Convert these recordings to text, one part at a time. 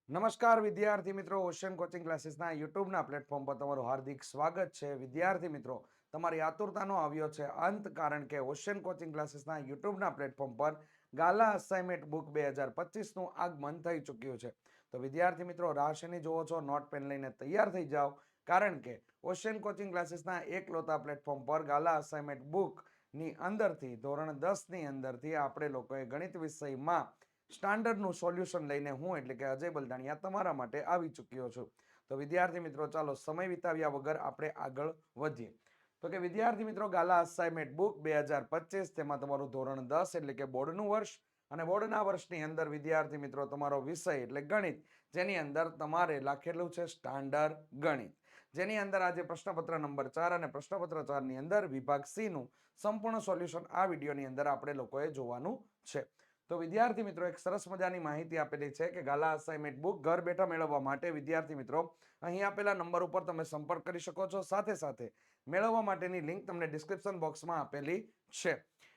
નમસ્કાર વિદ્યાર્થી મિત્રો, ઓશન કોચિંગ ક્લાસીસના યુટ્યુબના પ્લેટફોર્મ પર તમારું હાર્દિક સ્વાગત છે. વિદ્યાર્થી મિત્રો, તમારી આતુરતાનો આવ્યો છે અંત, કારણ કે ઓશન કોચિંગ ક્લાસીસના યુટ્યુબના પ્લેટફોર્મ પર ગાલા અસાઇનમેન્ટ બુક 2025નું આગમન થઈ ચૂક્યું છે. તો વિદ્યાર્થી મિત્રો, રાહ શેની જોવો છો? નોટ પેન લઈને તૈયાર થઈ જાઓ, કારણ કે ઓશન કોચિંગ ક્લાસીસના એકલોતા પ્લેટફોર્મ પર ગાલા અસાઇનમેન્ટ બુકની અંદરથી ધોરણ 10ની અંદરથી આપણે લોકોએ ગણિત વિષયમાં સ્ટાન્ડર્ડનું સોલ્યુશન લઈને હું એટલે કે અજય બલદાણિયા તમારા માટે આવી ચૂક્યો છું. તો વિદ્યાર્થી મિત્રો, ચાલો સમય વિતાવ્યા વગર આપણે આગળ વધીએ. તો કે વિદ્યાર્થી મિત્રો, ગાલા અસાઇનમેન્ટ બુક 2025, તેમાં તમારું ધોરણ 10 એટલે કે બોર્ડનું વર્ષ, અને બોર્ડના વર્ષની અંદર વિદ્યાર્થી મિત્રો તમારો વિષય એટલે ગણિત, જેની અંદર તમારે લખેલું છે સ્ટાન્ડર્ડ ગણિત, જેની અંદર આજે પ્રશ્નપત્ર નંબર 4 અને પ્રશ્નપત્ર 4 ની અંદર વિભાગ સી નું સંપૂર્ણ સોલ્યુશન આ વિડીયોની અંદર આપણે લોકોએ જોવાનું છે. તો વિદ્યાર્થી મિત્રો, એક સરસ મજાની માહિતી આપેલી છે કે ગાલા અસાઇનમેન્ટ બુક ઘર બેઠા મેળવવા માટે વિદ્યાર્થી મિત્રો અહીં આપેલા નંબર ઉપર તમે સંપર્ક કરી શકો છો. સાથે સાથે મેળવવા માટેની લિંક તમને ડિસ્ક્રિપ્શન બોક્સમાં આપેલી છે.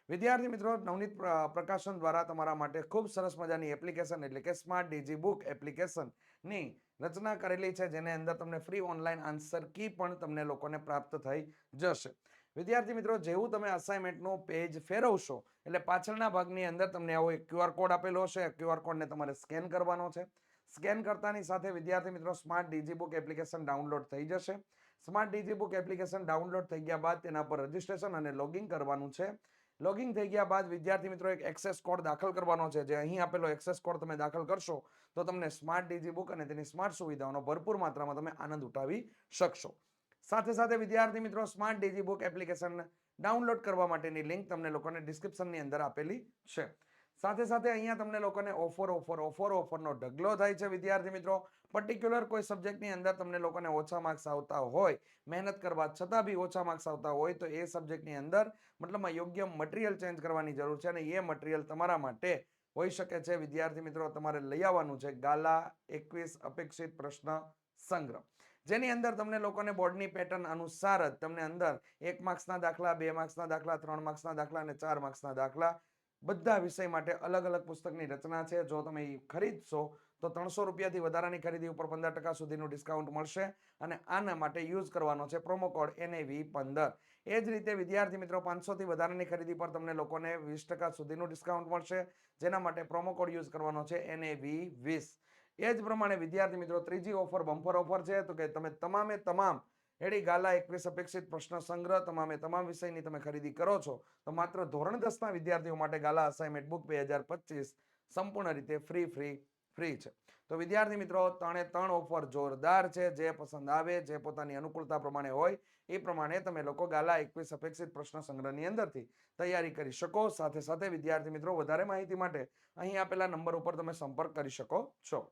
વિદ્યાર્થી મિત્રો, નવનીત પ્રકાશન દ્વારા તમારા માટે ખૂબ સરસ મજાની એપ્લિકેશન એટલે કે સ્માર્ટ ડીજી બુક એપ્લિકેશનની રચના કરેલી છે, જેને અંદર તમને ફ્રી ઓનલાઈન આન્સર કી પણ તમને લોકોને પ્રાપ્ત થઈ જશે. વિદ્યાર્થી મિત્રો, જેવું તમે અસાઇનમેન્ટનું પેજ ફેરવશો એટલે પાછળના ભાગની અંદર તમને આવો એક ક્યુઆર કોડ આપેલો હશે. ક્યુઆર કોડને તમારે સ્કેન કરવાનો છે. સ્કેન કરતાની સાથે વિદ્યાર્થી મિત્રો smart digi book application download થઈ જશે. Smart digi book application download થઈ ગયા બાદ તેના પર રજીસ્ટ્રેશન અને લોગિન કરવાનું છે. લોગિન થઈ ગયા બાદ વિદ્યાર્થી મિત્રો એક એક્સેસ કોડ દાખલ કરવાનો છે. જે અહીં આપેલો એક્સેસ કોડ તમે દાખલ કરશો તો તમને સ્માર્ટ ડીજી બુક અને તેની સ્માર્ટ સુવિધાઓનો ભરપૂર માત્રામાં તમે આનંદ ઉઠાવી શકશો. સાથે સાથે વિદ્યાર્થી મિત્રો, smart digi book application download કરવા માટેની લિંક તમને લોકોને ડિસ્ક્રિપ્શનની અંદર આપેલી છે. સાથે સાથે અહીંયા તમને લોકોને ઓફરનો ઢગલો થાય છે. વિદ્યાર્થી મિત્રો, પર્ટિક્યુલર કોઈ સબ્જેક્ટની અંદર તમને લોકોને ઓછા માર્ક્સ આવતા હોય, મહેનત કરવા છતાં બી ઓછા માર્ક્સ આવતા હોય, તો એ સબ્જેક્ટની અંદર મતલબમાં યોગ્ય મટીરિયલ ચેન્જ કરવાની જરૂર છે, અને એ મટીરિયલ તમારા માટે હોઈ શકે છે. વિદ્યાર્થી મિત્રો, તમારે લઈ આવવાનું છે ગાલા 21 અપેક્ષિત પ્રશ્ન સંગ્રહ, જેની અંદર તમને લોકોને બોર્ડની પેટર્ન અનુસાર જ તમને અંદર 1 માર્ક્સના દાખલા, 2 માર્ક્સના દાખલા, 3 માર્ક્સના દાખલા અને 4 માર્ક્સના દાખલા બધા વિષય માટે અલગ અલગ પુસ્તકની રચના છે. જો તમે ખરીદશો તો 300 રૂપિયાથી વધારાની ખરીદી ઉપર 15% સુધીનું ડિસ્કાઉન્ટ મળશે, અને આના માટે યુઝ કરવાનો છે પ્રોમો કોડ NAV15. એ જ રીતે વિદ્યાર્થી મિત્રો, 500 થી વધારાની ખરીદી પર તમને લોકોને 20% સુધીનું ડિસ્કાઉન્ટ મળશે, જેના માટે પ્રોમો કોડ યુઝ કરવાનો છે NAV20. એ જ પ્રમાણે વિદ્યાર્થી મિત્રો, ત્રીજી ઓફર બમ્પર ઓફર છે. તો કે તમે તમામે તમામ એડી ગાલા 21 અપેક્ષિત પ્રશ્ન સંગ્રહ તમામે તમામ વિષયની તમે ખરીદી કરો છો તો માત્ર ધોરણ 10ના વિદ્યાર્થીઓ માટે ગાલા અસાઇનમેન્ટ બુક 2025 સંપૂર્ણ રીતે ફ્રી છે. તો વિદ્યાર્થી મિત્રો, 3 ઓફર જોરદાર છે. જે પસંદ આવે, જે પોતાની અનુકૂળતા પ્રમાણે હોય એ પ્રમાણે તમે લોકો ગાલા 21 અપેક્ષિત પ્રશ્ન સંગ્રહની અંદરથી તૈયારી કરી શકો. સાથે સાથે વિદ્યાર્થી મિત્રો, વધારે માહિતી માટે અહીં આપેલા નંબર ઉપર તમે સંપર્ક કરી શકો છો.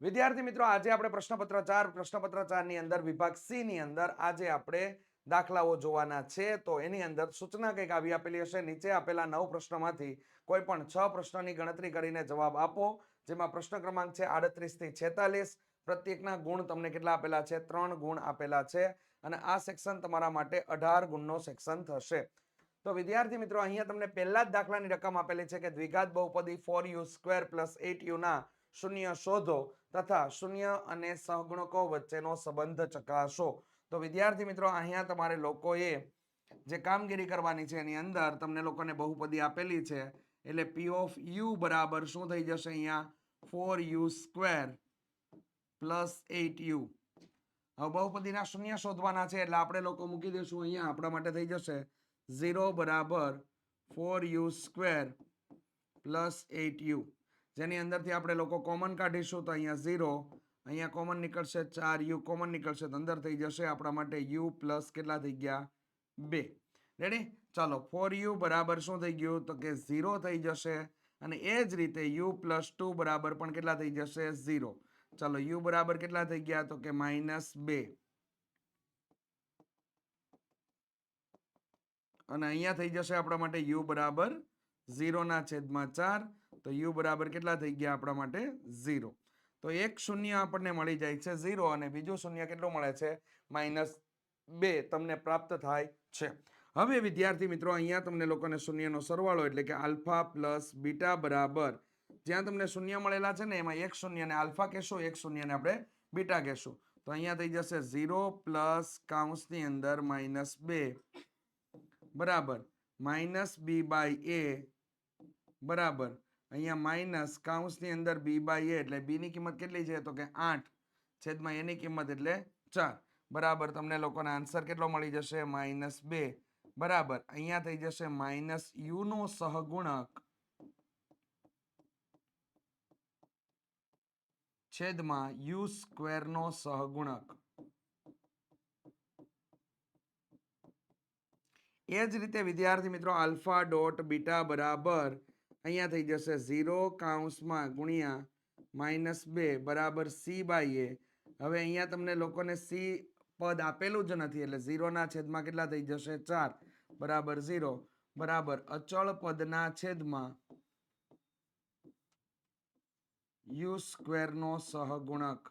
વિદ્યાર્થી મિત્રો, આજે આપણે પ્રશ્નપત્ર 4 ની અંદર વિભાગ સી ની અંદર આજે આપણે દાખલાઓ જોવાના છે. તો એની અંદર સૂચના કંઈક આવી આપેલી હશે. નીચે આપેલા 9 પ્રશ્નોમાંથી કોઈ પણ 6 પ્રશ્નોની ગણતરી કરીને જવાબ આપો, જેમાં પ્રશ્ન ક્રમાંક છે 38 થી 46. પ્રત્યેકના ગુણ તમને કેટલા આપેલા છે? 3 ગુણ આપેલા છે, અને આ સેક્શન તમારા માટે 18 ગુણનો સેક્શન થશે. તો વિદ્યાર્થી મિત્રો, અહીંયા તમને પહેલા જ દાખલાની રકમ આપેલી છે કે દ્વિઘાત બહુપદી 4u² + 8u ના શૂન્ય શોધો તથા શૂન્ય અને સહગુણકો વચ્ચેનો સંબંધ ચકાસો. તો વિદ્યાર્થી મિત્રો, અહીંયા તમારે લોકોએ જે કામગીરી કરવાની છે એની અંદર તમને લોકોને બહુપદી આપેલી છે, એટલે P of u બરાબર શું થઈ જશે? અહીંયા 4u² + 8u. હવે બહુપદીના શૂન્ય શોધવાના છે, એટલે આપણે લોકો મૂકી દઈશું અહીંયા. આપણા માટે થઈ જશે 0 બરાબર 4u² + 8u, જેની અંદરથી આપણે લોકો કોમન કાઢીશું તો અહીંયા 0, અહીંયા કોમન નીકળશે, 4u કોમન નીકળશે તો અંદર થઈ જશે આપણા માટે u પ્લસ કેટલા થઈ ગયા? 2. રેડી? ચાલો, 4u બરાબર શું થઈ ગયું? તો કે 0 થઈ જશે, અને એ જ રીતે u + 2 બરાબર પણ કેટલા થઈ જશે? 0. ચાલો, u બરાબર કેટલા થઈ ગયા? તો કે -2, અને અહીંયા થઈ જશે આપણા માટે u બરાબર 0/4. તો u બરાબર કેટલા થઈ ગયા આપણા માટે? 0. તો એક શૂન્ય આપણને મળી જાય છે 0, અને બીજું શૂન્ય કેટલું મળે છે? -2 તમને પ્રાપ્ત થાય છે. હવે વિદ્યાર્થી મિત્રો, અહીંયા તમને લોકોને શૂન્યનો સરવાળો એટલે કે આલ્ફા પ્લસ બીટા બરાબર જ્યાં તમને શૂન્ય મળેલા છે ને એમાં એક શૂન્ય ને આલ્ફા કહેશું, એક શૂન્ય ને આપણે બીટા કહેશું. તો અહીંયા થઈ જશે 0 પ્લસ કૌંસની અંદર -2 બરાબર -b/a બરાબર અહીંયા માઇનસ કૌંસની અંદર b/a એટલે b ની કિંમત કેટલી છે તો કે 8 છેદમાં a ની કિંમત એટલે 4 બરાબર તમને લોકોને આન્સર કેટલો મળી જશે -2 બરાબર અહીંયા થઈ જશે -u નો સહગુણક છેદમાં u² નો સહગુણક. એ જ રીતે વિદ્યાર્થી મિત્રો આલ્ફા ડોટ બીટા બરાબર અહીંયા થઈ જશે 0 કૌંસમાં ગુણ્યા -2 બરાબર c/a. હવે અહીંયા તમને લોકોને c પદ આપેલું જ નથી એટલે 0 ના છેદમાં કેટલા થઈ જશે 4 બરાબર 0 બરાબર અચળ પદના છેદમાં u² નો સહગુણક.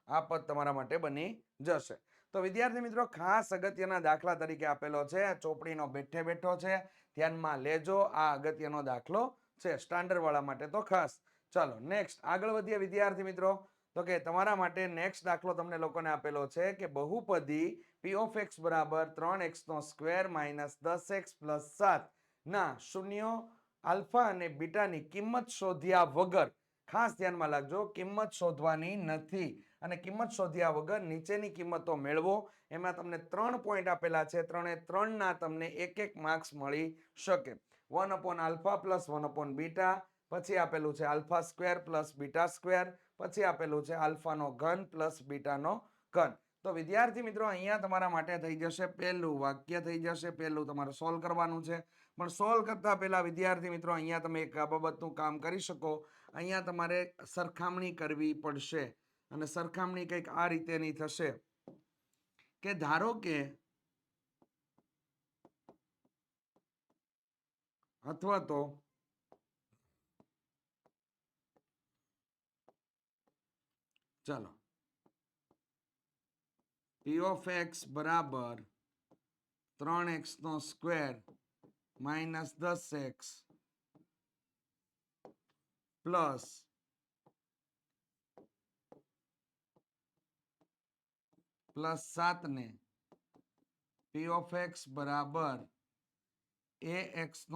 આ પદ તમારા માટે બની જશે. તો વિદ્યાર્થી મિત્રો ખાસ અગત્યના દાખલા તરીકે આપેલો છે, ચોપડીનો બેઠે બેઠો છે, ધ્યાનમાં લેજો. આ અગત્યનો દાખલો છે સ્ટાન્ડર્ડ વાળા માટે તો ખાસ. ચાલો નેક્સ્ટ આગળ વધીએ વિદ્યાર્થી મિત્રો. તો કે તમારા માટે નેક્સ્ટ દાખલો તમને લોકોને આપેલો છે કે બહુપદી p of x બરાબર 3x² - 10x + 7 ના શૂન્યો આલ્ફા અને બીટાની કિંમત શોધ્યા વગર, ખાસ ધ્યાનમાં રાખજો, કિંમત શોધવાની નથી અને કિંમત શોધ્યા વગર નીચેની કિંમતો મેળવો. એમાં તમને 3 પોઈન્ટ આપેલા છે, 3 ના તમને એક માર્ક્સ મળી શકે. 1/α + 1/β, પછી આપેલું છે α² + β², પછી આપેલું છે આલ્ફાનો ઘન પ્લસ બીટાનો ઘન. તો વિદ્યાર્થી મિત્રો અહીંયા તમારા માટે થઈ જશે પહેલું વાક્ય થઈ જશે, પહેલું તમારે સોલ્વ કરવાનું છે. પણ સોલ્વ કરતા પહેલા વિદ્યાર્થી મિત્રો અહીંયા તમે એક બાબતનું કામ કરી શકો. અહીંયા તમારે સરખામણી કરવી પડશે અને સરખામણી કંઈક આ રીતેની થશે કે ધારો કે અથવા તો ચાલો p of x બરાબર 3x² - 10x પ્લસ +7 ને p of x બરાબર ax²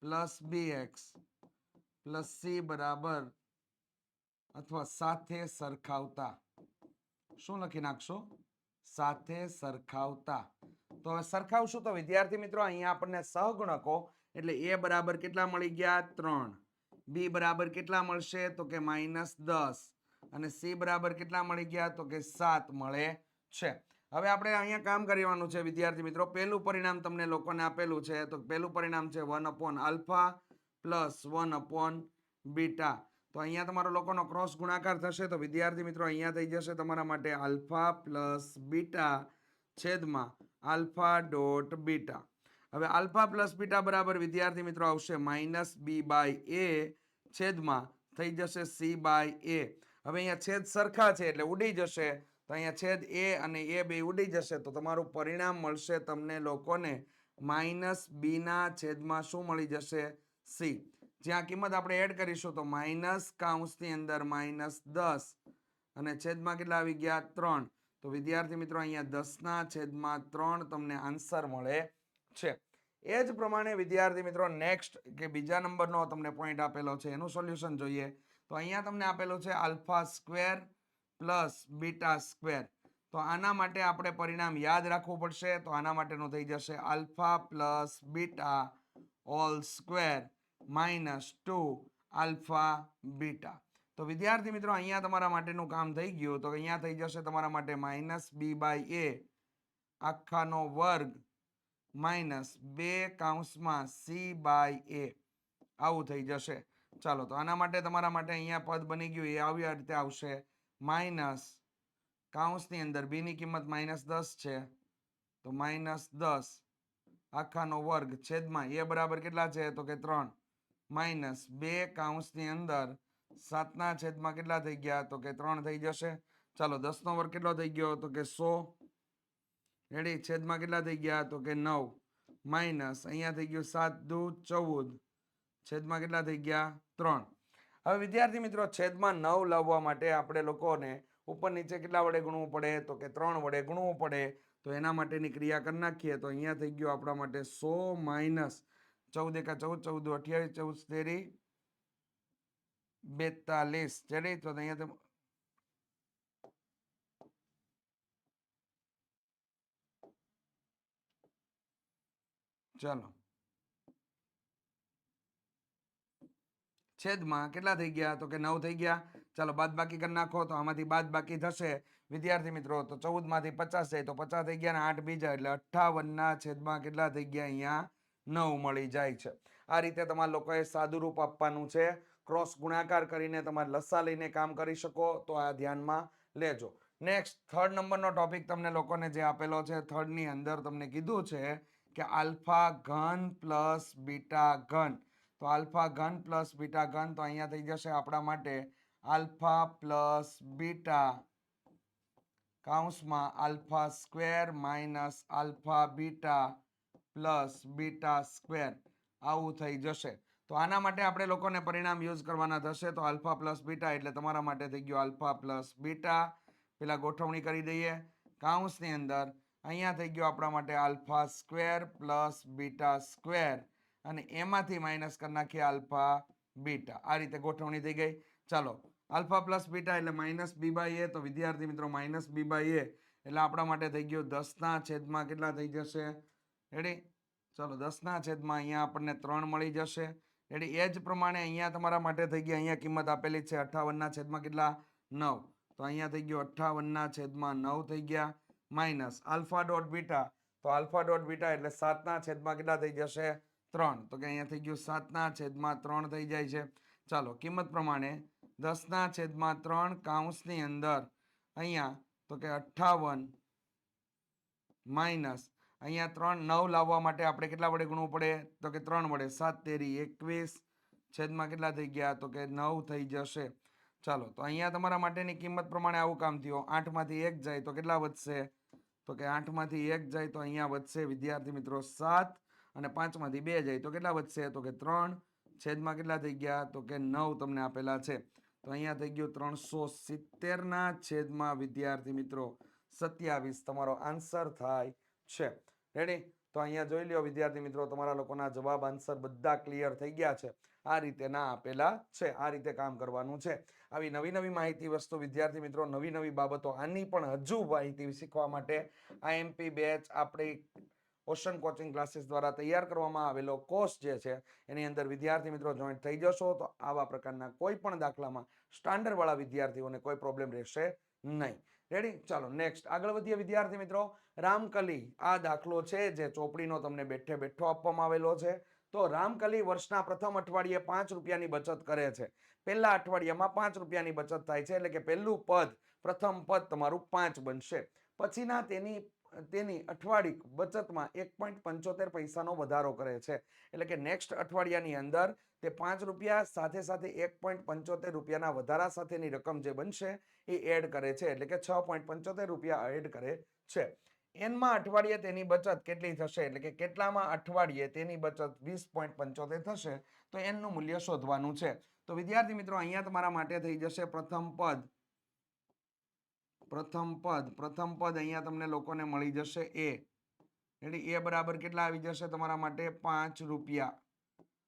+ bx + c બરાબર અથવા સાથે સરખાવતા. શું લખી નાખશો? સાથે સરખાવતા. તો હવે સરખાવશું તો વિદ્યાર્થી મિત્રો અહીંયા આપણને સહગુણકો એટલે a બરાબર કેટલા મળી ગયા 3, b બરાબર કેટલા મળશે તો કે -10 અને c બરાબર કેટલા મળી ગયા તો કે 7 મળે છે. હવે આપણે અહીંયા કામ કરવાનું છે વિદ્યાર્થી મિત્રો. પહેલું પરિણામ તમને લોકોને આપેલું છે તો પહેલું પરિણામ છે 1/α + 1/β. તો અહીંયા તમારો લોકોનો ક્રોસ ગુણાકાર થશે તો વિદ્યાર્થી મિત્રો અહીંયા થઈ જશે તમારા માટે આલ્ફા પ્લસ બીટા છેદમાં આલ્ફા ડોટ બીટા. હવે આલ્ફા પ્લસ બીટા બરાબર વિદ્યાર્થી મિત્રો આવશે -b/a છેદમાં થઈ જશે c/a. હવે અહીંયા છેદ સરખા છે એટલે ઉડી જશે, તો અહીંયા છેદ a અને a બે ઉડી જશે તો તમારું પરિણામ મળશે તમને લોકોને -b ના છેદમાં શું મળી જશે c. જ્યાં કિંમત આપણે એડ કરીશું તો માઇનસ કૌંસની અંદર -10 અને છેદમાં કેટલા આવી ગયા 3. તો વિદ્યાર્થી મિત્રો અહીંયા 10 ના છેદમાં 3 તમને આન્સર મળે છે. એ જ પ્રમાણે વિદ્યાર્થી મિત્રો નેક્સ્ટ કે બીજા નંબરનો તમને પોઈન્ટ આપેલો છે એનું સોલ્યુશન જોઈએ. તો અહીંયા તમને આપેલું છે α² + β². તો આના માટે આપણે પરિણામ યાદ રાખવું પડશે. તો આના માટેનું થઈ જશે α + β² -2α β. તો વિદ્યાર્થી મિત્રો અહીંયા તમારા માટેનું કામ થઈ ગયું. તો અહીંયા થઈ જશે તમારા માટે -b/a આખાનો વર્ગ -2 કૌંસમાં c/a આવું થઈ જશે. ચાલો તો આના માટે તમારા માટે અહીંયા પદ બની ગયું એ આવી રીતે આવશે માઇનસ કૌંસની અંદર b ની કિંમત -10 છે તો -10 આખાનો વર્ગ છેદમાં a બરાબર કેટલા છે તો કે 3 -2 કૌંસની અંદર 7 ના છેદમાં કેટલા થઈ ગયા તો કે 3 થઈ જશે. ચાલો 10 નો વર્ગ કેટલો થઈ ગયો તો કે 100 રેડી છેદમાં કેટલા થઈ ગયા તો કે 9 માઇનસ અહીંયા થઈ ગયું 7 દુ 14 છેદમાં કેટલા થઈ ગયા 3. હવે વિદ્યાર્થી મિત્રો છેદમાં 9 લાવવા માટે આપણે લોકોને ઉપર નીચે કેટલા વડે ગુણવું પડે તો કે 3 વડે ગુણવું પડે. તો એના માટેની ક્રિયા કરી નાખીએ તો અહીંયા થઈ ગયું આપણા માટે 100 માઇનસ 14 એકા 14 14 28 14 તેરી 42 ચડી. તો અહીંયા ચાલો છેદમાં કેટલા થઈ ગયા તો કે 9 થઈ ગયા. ચાલો બાદ બાકી કરી નાખો તો આમાંથી બાદ બાકી થશે વિદ્યાર્થી મિત્રો. તો 14 માંથી 50 જાય તો 50 થઈ ગયા ને 8 બીજા એટલે 58 ના છેદમાં કેટલા થઈ ગયા અહીંયા 9 મળી જાય છે. આ રીતે તમારા લોકોએ સાદું રૂપ આપવાનું છે. ક્રોસ ગુણાકાર કરીને તમારે લસા લઈને કામ કરી શકો તો આ ધ્યાનમાં લેજો. નેક્સ્ટ 3rd નંબરનો ટોપિક તમને લોકોને જે આપેલો છે 3rd ની અંદર તમને કીધું છે કે આલ્ફા ઘન પ્લસ બીટા ઘન. તો આલ્ફા ઘન પ્લસ બીટા ઘન તો અહીંયા થઈ જશે આપણા માટે આલ્ફા પ્લસ બીટા કૌંસમાં alpha square minus alpha beta plus beta square આવું થઈ જશે. તો આના માટે આપણે લોકોને પરિણામ યુઝ કરવાના થશે. તો આલ્ફા પ્લસ બીટા એટલે તમારા માટે થઈ ગયું આલ્ફા પ્લસ બીટા. પેલા ગોઠવણી કરી દઈએ કૌંસની અંદર. અહીંયા થઈ ગયું આપણા માટે alpha square plus beta square અને એમાંથી માઇનસ કરી નાખીએ આલ્ફા બીટા. આ રીતે ગોઠવણી થઈ ગઈ. ચાલો આલ્ફા પ્લસ બીટા એટલે માઇનસ બી બાય એ. તો વિદ્યાર્થી મિત્રો માઇનસ બી બાય એ એટલે આપણા માટે થઈ ગયું 10 ના છેદમાં કેટલા થઈ જશે રેડી. ચલો 10 ના છેદમાં અહીંયા આપણને 3 મળી જશે રેડી. એ જ પ્રમાણે અહીંયા તમારા માટે થઈ ગયા અહીંયા કિંમત આપેલી છે 58 ના છેદમાં કેટલા 9. તો અહીંયા થઈ ગયું 58 ના છેદમાં 9 થઈ ગયા માઇનસ આલ્ફા ડોટ બીટા. તો આલ્ફા ડોટ બીટા એટલે 7 ના છેદમાં કેટલા થઈ જશે 3. તો કે અહીંયા થઈ ગયું 7 ના છેદમાં 3 થઈ જાય છે. ચાલો કિંમત પ્રમાણે 10 ના છેદમાં 3 કૌંસની અંદર અહીંયા તો કે 58 માઇનસ અહીંયા 3 9 લાવવા માટે આપણે કેટલા વડે ગુણવું પડે તો કે 3 વડે. 7 તેરી 21 છેદમાં કેટલા થઈ ગયા તો કે 9 થઈ જશે. ચાલો તો અહીંયા તમારા માટેની કિંમત પ્રમાણે આવું કામ થયું. 8 માંથી 1 જાય તો કેટલા વધશે તો કે 8 માંથી 1 જાય તો અહીંયા વધશે વિદ્યાર્થી મિત્રો 7 અને 5 માંથી 2 જાય તો કેટલા વધશે તો કે 3 છેદમાં કેટલા થઈ ગયા તો કે 9 તમને આપેલા છે. તો અહીંયા થઈ ગયું 370 ના છેદમાં વિદ્યાર્થી મિત્રો 27 તમારો આન્સર થાય છે રેડી. તો અહીંયા જોઈ લ્યો વિદ્યાર્થી મિત્રો તમારા લોકોના જવાબ આન્સર બધા ક્લિયર થઈ ગયા છે. આ રીતે ના આપેલા છે. આ રીતે કામ કરવાનું છે. આવી નવી નવી માહિતી વસ્તુ વિદ્યાર્થી મિત્રો નવી નવી બાબતો આની પણ હજુ માહિતી શીખવા માટે આઈએમપી બેચ આપણી ઓશન કોચિંગ ક્લાસીસ દ્વારા તૈયાર કરવામાં આવેલો કોર્સ જે છે એની અંદર વિદ્યાર્થી મિત્રો જોઈન્ટ થઈ જશો તો આવા પ્રકારના કોઈ પણ દાખલામાં સ્ટાન્ડર્ડ વાળા વિદ્યાર્થીઓને કોઈ પ્રોબ્લેમ રહેશે નહીં રેડી. ચાલો નેક્સ્ટ આગળ વધીએ વિદ્યાર્થી મિત્રો. રામકલી આ દાખલો છે જે ચોપડીનો તમને બેઠે બેઠો આપવામાં આવેલો છે. તો રામકલી વર્ષના પ્રથમ અઠવાડિયે 5 રૂપિયાની બચત કરે છે. પહેલા અઠવાડિયામાં 5 રૂપિયાની બચત થાય છે એટલે કે પહેલું પદ પ્રથમ પદ તમારું 5 બનશે. પછીના તેની અઠવાડિક બચતમાં 1.75 પૈસાનો વધારો કરે છે. એટલે કે નેક્સ્ટ અઠવાડિયાની અંદર તે 5 રૂપિયા સાથે સાથે 1.75 રૂપિયાના વધારા સાથેની રકમ જે બનશે એ એડ કરે છે. એટલે કે 6.75 રૂપિયા એડ કરે છે. એનમાં અઠવાડિયે તેની બચત કેટલી થશે એટલે કે કેટલામાં અઠવાડિયે તેની બચત 20.75 થશે. તો એનનું મૂલ્ય શોધવાનું છે. તો વિદ્યાર્થી મિત્રો અહીંયા તમારા માટે થઈ જશે પ્રથમ પદ અહીંયા તમને લોકોને મળી જશે એ રેડી. એ બરાબર કેટલા આવી જશે તમારા માટે 5 રૂપિયા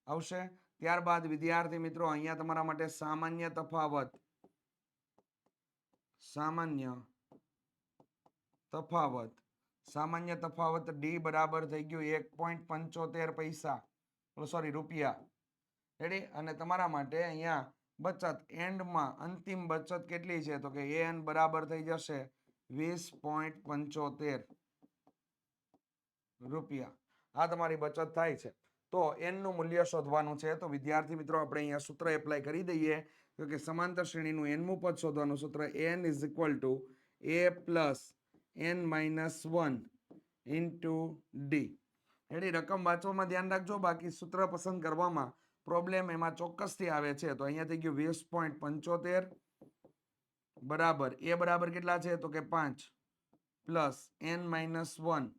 આવશે. ત્યારબાદ વિદ્યાર્થી મિત્રો અહીંયા તમારા માટે સામાન્ય તફાવત ડી બરાબર થઈ ગયું 1.75 પૈસા રૂપિયા રેડી. અને તમારા માટે અહીંયા બચત એન્ડમાં અંતિમ બચત કેટલી છે તો કે એન બરાબર થઈ જશે 20.75 રૂપિયા. આ તમારી બચત થાય છે. તો એન નું મૂલ્ય શોધવાનું છે. તો વિદ્યાર્થી મિત્રો આપણે અહીંયા સૂત્ર એપ્લાય કરી દઈએ કે સમાંતર શ્રેણીનું એનમું પદ શોધવાનું સૂત્ર n = a + n - 1 * d ready. રકમ વાંચવામાં ધ્યાન રાખજો. બાકી સૂત્ર પસંદ કરવામાં પ્રોબ્લેમ એમાં ચોક્કસથી આવે છે. તો અહીંયા થઈ ગયું 20.75 બરાબર એ બરાબર કેટલા છે તો કે 5 + n - 1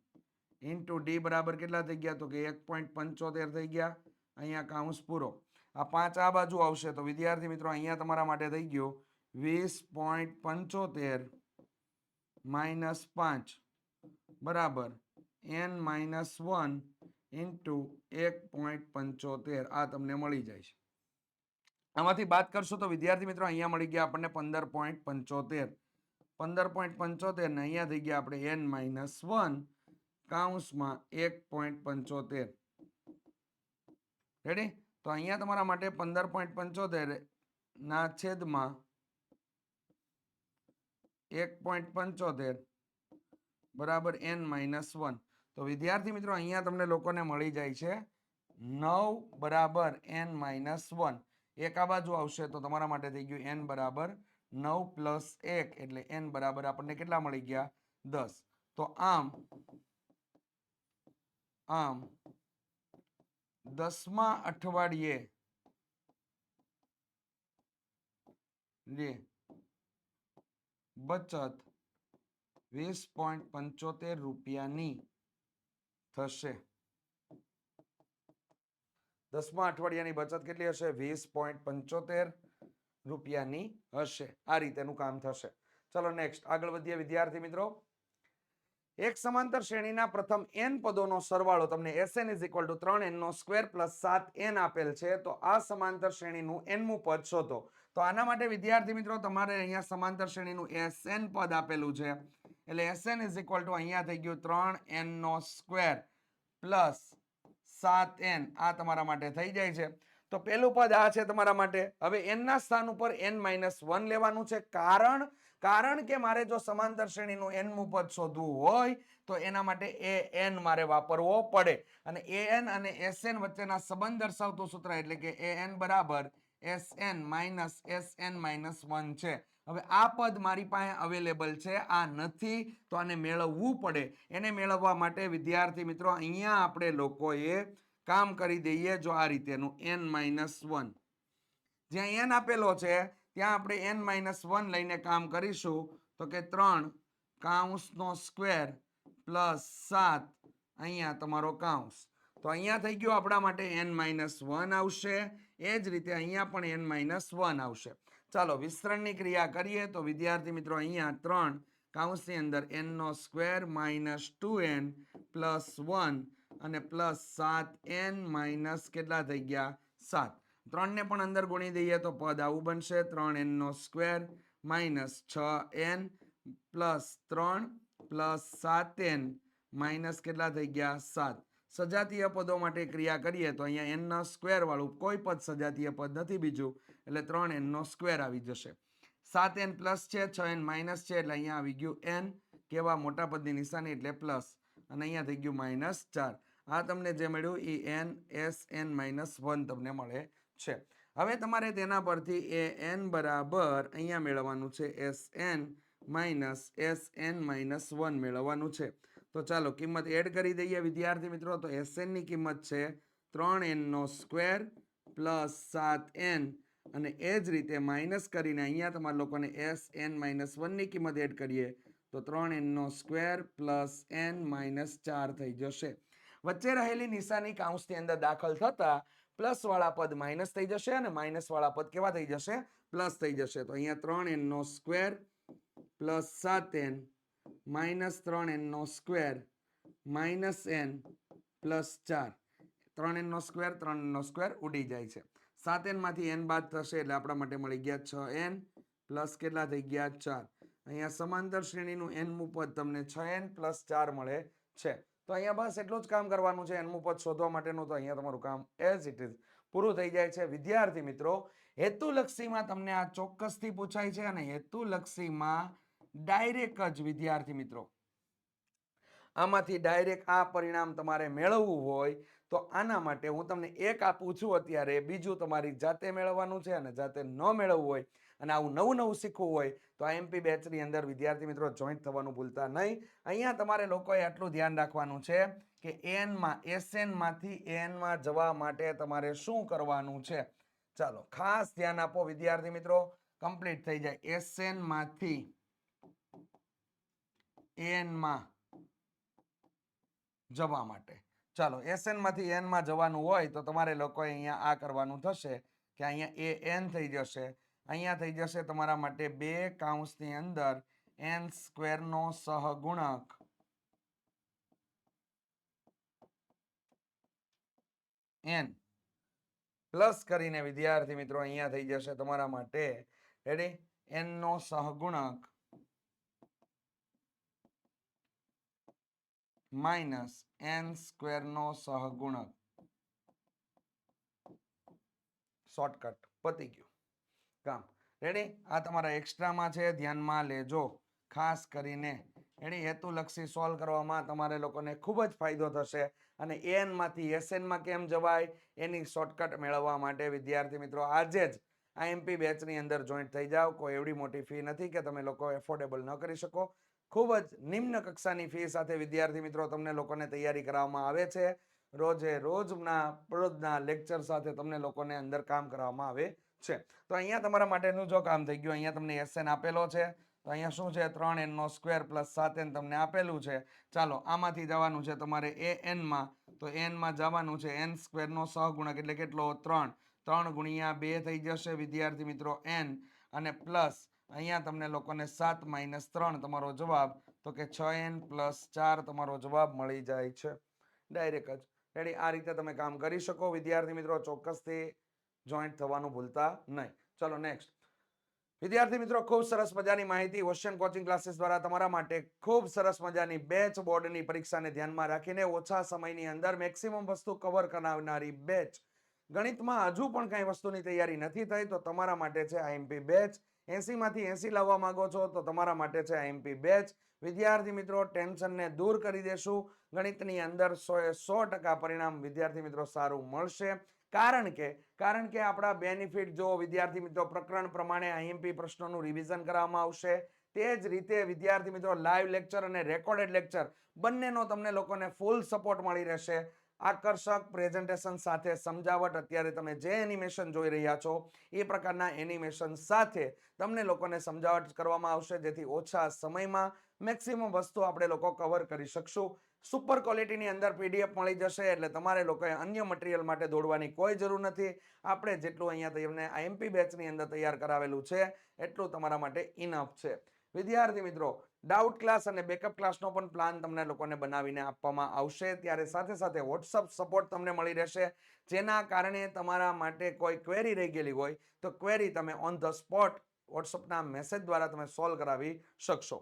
ઇન્ટુ ડી બરાબર કેટલા થઈ ગયા તો કે 1.75 થઈ ગયા. અહીંયા કાઉન્સ પૂરો. આ 5 આ બાજુ આવશે તો વિદ્યાર્થી મિત્રો અહીંયા તમારા માટે થઈ ગયું 20.75 માઇનસ 5 બરાબર n-1 ઇન્ટુ 1.75 આ તમને મળી જાય છે. આમાંથી બાદ કરશો તો વિદ્યાર્થી મિત્રો અહીંયા મળી ગયા આપણને 15.75 15.75 ને અહીંયા થઈ ગયા આપણે n-1 કાઉન્સમાં 1.75 રેડી. તો અહીંયા તમારા માટે 15.75 ના છેદમાં 1.75 બરાબર n-1. તો વિદ્યાર્થી મિત્રો અહીંયા તમને લોકોને મળી જાય છે 9 બરાબર n-1. એક આ બાજુ આવશે તો તમારા માટે થઈ ગયું n બરાબર 9 પ્લસ 1 એટલે n બરાબર આપણને કેટલા મળી ગયા 10. તો આમ 10મા અઠવાડિયે બચત 20.75 રૂપિયાની થશે. 10મા અઠવાડિયાની બચત કેટલી હશે 20.75 રૂપિયાની હશે. આ રીતેનું કામ થશે. ચલો નેક્સ્ટ આગળ વધીએ વિદ્યાર્થી મિત્રો. એક સમાંતર શ્રેણીના પ્રથમ n પદોનો સરવાળો તમને Sn = 3n² + 7n આપેલ છે. તો આ સમાંતર શ્રેણીનું nમું પદ શોધો. તો આના માટે વિદ્યાર્થી મિત્રો તમારે અહીંયા સમાંતર શ્રેણીનું Sn પદ આપેલું છે એટલે Sn = અહીંયા થઈ ગયું 3n² + 7n આ તમારા માટે થઈ જાય છે. તો પહેલું પદ આ છે તમારા માટે. હવે n ના સ્થાન ઉપર n-1 લેવાનું છે. કારણ કે મારે જો સમાંતર શ્રેણીનું nમું પદ શોધવું હોય તો એના માટે an મારે વાપરવો પડે અને an અને Sn વચ્ચેના સંબંધ દર્શાવતું સૂત્ર એટલે કે an બરાબર Sn - Sn-1 છે. હવે આ પદ મારી પાસે અવેલેબલ છે, આ નથી તો આને મેળવવું પડે. એને મેળવવા માટે વિદ્યાર્થી મિત્રો અહીંયા આપણે લોકોએ કામ કરી દઈએ જો આ રીતેનું n-1. જ્યાં n આપેલો છે ત્યાં આપણે n-1 લઈને કામ કરીશું તો કે 3 કાઉન્સનો સ્ક્વેર પ્લસ 7 અહીંયા તમારો કાઉન્સ. તો અહીંયા થઈ ગયો આપણા માટે n-1 આવશે. એ જ રીતે અહીંયા પણ n-1 આવશે. ચાલો વિસ્તરણની ક્રિયા કરીએ તો વિદ્યાર્થી મિત્રો અહીંયા 3 કાઉન્સની અંદર n² - 2n + 1 અને પ્લસ 7n - કેટલા થઈ ગયા 7. 3 ને પણ અંદર ગુણી દઈએ તો પદ આવું બનશે 3n² - 6n + 3 + 7n - કેટલા થઈ ગયા 7. સજાતીય પદો માટે ક્રિયા કરીએ તો અહીંયા n² વાળું કોઈ પદ સજાતીય પદ નથી બીજું એટલે 3n² આવી જશે. 7n પ્લસ છે 6n માઇનસ છે એટલે અહીંયા આવી ગયું n. કેવા મોટા પદની નિશાની એટલે પ્લસ અને અહીંયા થઈ ગયું -4. આ તમને જે મળ્યું એ n Sn-1 તમને મળે છે. હવે તમારે તેના પરથી an બરાબર અહીંયા મેળવવાનું છે Sn - Sn-1 મેળવવાનું છે. તો ચાલો કિંમત એડ કરી દઈએ વિદ્યાર્થી મિત્રો. તો Sn ની કિંમત છે 3n² + 7n અને એ જ રીતે માઇનસ કરીને અહીંયા તમારા લોકોને Sn-1 ની કિંમત એડ કરીએ તો 3n² + n-4 થઈ જશે. વચ્ચે રહેલી નિશાની કાઉન્સની અંદર દાખલ થતા પ્લસ વાળા પદ માઇનસ થઈ જશે અને માઇનસ વાળા પદ કેવા થઈ જશે પ્લસ થઈ જશે. તો અહીંયા 3n² + 7n - 3n² - n + 4. 3n² 3n² ઉડી જાય છે. 7n માંથી n બાદ થશે એટલે આપણા માટે મળી ગયા 6n પ્લસ કેટલા થઈ ગયા 4. અહીંયા સમાંતર શ્રેણીનું nમું પદ તમને 6n + 4 મળે છે. તો અહીંયા બસ એટલું જ કામ કરવાનું છે nમું પદ શોધવા માટેનું. તો અહીંયા તમારું કામ એઝ ઇટ ઇઝ પૂરું થઈ જાય છે. વિદ્યાર્થી મિત્રો હેતુલક્ષીમાં તમને આ ચોક્કસથી પૂછાય છે અને હેતુલક્ષીમાં ડાયરેક્ટ જ વિદ્યાર્થી મિત્રો આમાંથી ડાયરેક્ટ આ પરિણામ તમારે મેળવવું હોય તો આના માટે હું તમને એક આપું છું અત્યારે, બીજું તમારી જાતે મેળવવાનું છે અને જાતે ન મેળવવું હોય અને આવું નવું નવું શીખવું હોય તો આ MP બેચની અંદર વિદ્યાર્થી મિત્રો જોઈન્ટ થવાનું ભૂલતા નહીં. અહીંયા તમારે લોકોએ આટલું ધ્યાન રાખવાનું છે કે Sn માંથી n માં જવા માટે તમારે શું કરવાનું છે. ચાલો ખાસ ધ્યાન આપો વિદ્યાર્થી મિત્રો. કમ્પ્લીટ થઈ જાય Sn માંથી n માં જવા માટે. ચાલો SN માંથી n માં જવાનું હોય તો તમારે લોકોએ અહીંયા આ કરવાનું થશે કે અહીંયા એ n થઈ જશે, અહીંયા થઈ જશે તમારા માટે 2 કૌંસની અંદર n સ્ક્વેરનો સહગુણક n પ્લસ કરીને વિદ્યાર્થી મિત્રો અહીંયા થઈ જશે તમારા માટે રેડી n નો સહગુણક માઇનસ n સ્ક્વેરનો સહગુણક. શોર્ટકટ પતી ગયું કામ. રેડી, આ તમારા એક્સ્ટ્રામાં છે, ધ્યાનમાં લેજો ખાસ કરીને. રેડી, હેતુલક્ષી સોલ્વ કરવામાં તમારે લોકોને ખૂબ જ ફાયદો થશે. અને એન માંથી SN માં કેમ જવાય એની શોર્ટકટ મેળવવા માટે વિદ્યાર્થી મિત્રો આજે જ IMP બેચની અંદર જોઈન્ટ થઈ જાઓ. કોઈ એવડી મોટી ફી નથી કે તમે લોકો એફોર્ડેબલ ન કરી શકો. ખૂબ જ નિમ્ન કક્ષાની ફી સાથે વિદ્યાર્થી મિત્રો તમને લોકોને તૈયારી કરાવવામાં આવે છે. રોજના લેક્ચર સાથે તમને લોકોને અંદર કામ કરવામાં આવે છે. તો અહીંયા તમારા માટેનું જો કામ થઈ ગયું, અહીંયા તમને SN આપેલો છે, તો અહીંયા શું છે 3n નો સ્ક્વેર પ્લસ 7n તમને આપેલું છે. ચાલો આમાંથી જવાનું છે તમારે an માં, તો n માં જવાનું છે n સ્ક્વેર નો સહગુણક એટલે કેટલો 3 3 ગુણ્યા 2 થઈ જશે વિદ્યાર્થી મિત્રો n, અને પ્લસ અહીંયા તમને લોકોને 7 માઇનસ 3 તમારો જવાબ, તો કે 6n પ્લસ 4 તમારો જવાબ મળી જાય છે ડાયરેક્ટ જ. રેડી, આ રીતે તમે કામ કરી શકો વિદ્યાર્થી મિત્રો. ચોક્કસથી જોઈન્ટ થવાનું ભૂલતા નહીં. ચલો નેક્સ્ટ વિદ્યાર્થી મિત્રો, ખૂબ સરસ મજાની માહિતી ઓશિયન કોચિંગ ક્લાસીસ દ્વારા તમારા માટે ખૂબ સરસ મજાની બેચ બોર્ડની પરીક્ષાને ધ્યાનમાં રાખીને ઓછા સમયની અંદર મેક્સિમમ વસ્તુ કવર કરાવનારી બેચ. ગણિતમાં હજુ પણ કઈ વસ્તુની તૈયારી નથી થઈ તો તમારા માટે છે IMP બેચ. 80 માંથી 80 લાવવા માંગો છો તો તમારા માટે છે IMP બેચ. વિદ્યાર્થી મિત્રો, ટેન્શનને દૂર કરી દેશું. ગણિતની અંદર 100% પરિણામ વિદ્યાર્થી મિત્રો સારું મળશે. કારણ કે આપણા બેનિફિટ જો વિદ્યાર્થી મિત્રો પ્રકરણ પ્રમાણે IMP પ્રશ્નોનું રિવિઝન કરવામાં આવશે. તે જ રીતે વિદ્યાર્થી મિત્રો લાઈવ લેક્ચર અને રેકોર્ડેડ લેક્ચર બંનેનો તમને લોકોને ફૂલ સપોર્ટ મળી રહેશે. આકર્ષક પ્રેઝન્ટેશન સાથે સમજાવટ, અત્યારે તમે જે એનિમેશન જોઈ રહ્યા છો એ પ્રકારના એનિમેશન સાથે તમને લોકોને સમજાવટ કરવામાં આવશે, જેથી ઓછા સમયમાં મેક્સિમમ વસ્તુ આપણે લોકો કવર કરી શકશું. સુપર ક્વોલિટીની અંદર PDF મળી જશે, એટલે તમારે લોકોએ અન્ય મટીરિયલ માટે દોડવાની કોઈ જરૂર નથી. આપણે જેટલું અહીંયા તમને IMP બેચની અંદર તૈયાર કરાવેલું છે એટલું તમારા માટે ઇનફ છે. વિદ્યાર્થી મિત્રો, ડાઉટ ક્લાસ અને બેકઅપ ક્લાસનો પણ પ્લાન તમને લોકોને બનાવીને આપવામાં આવશે. ત્યારે સાથે સાથે WhatsApp સપોર્ટ તમને મળી રહેશે, જેના કારણે તમારા માટે કોઈ ક્વેરી રહી ગયેલી હોય તો ક્વેરી તમે ઓન ધ સ્પોટ WhatsAppના મેસેજ દ્વારા તમે સોલ્વ કરાવી શકશો.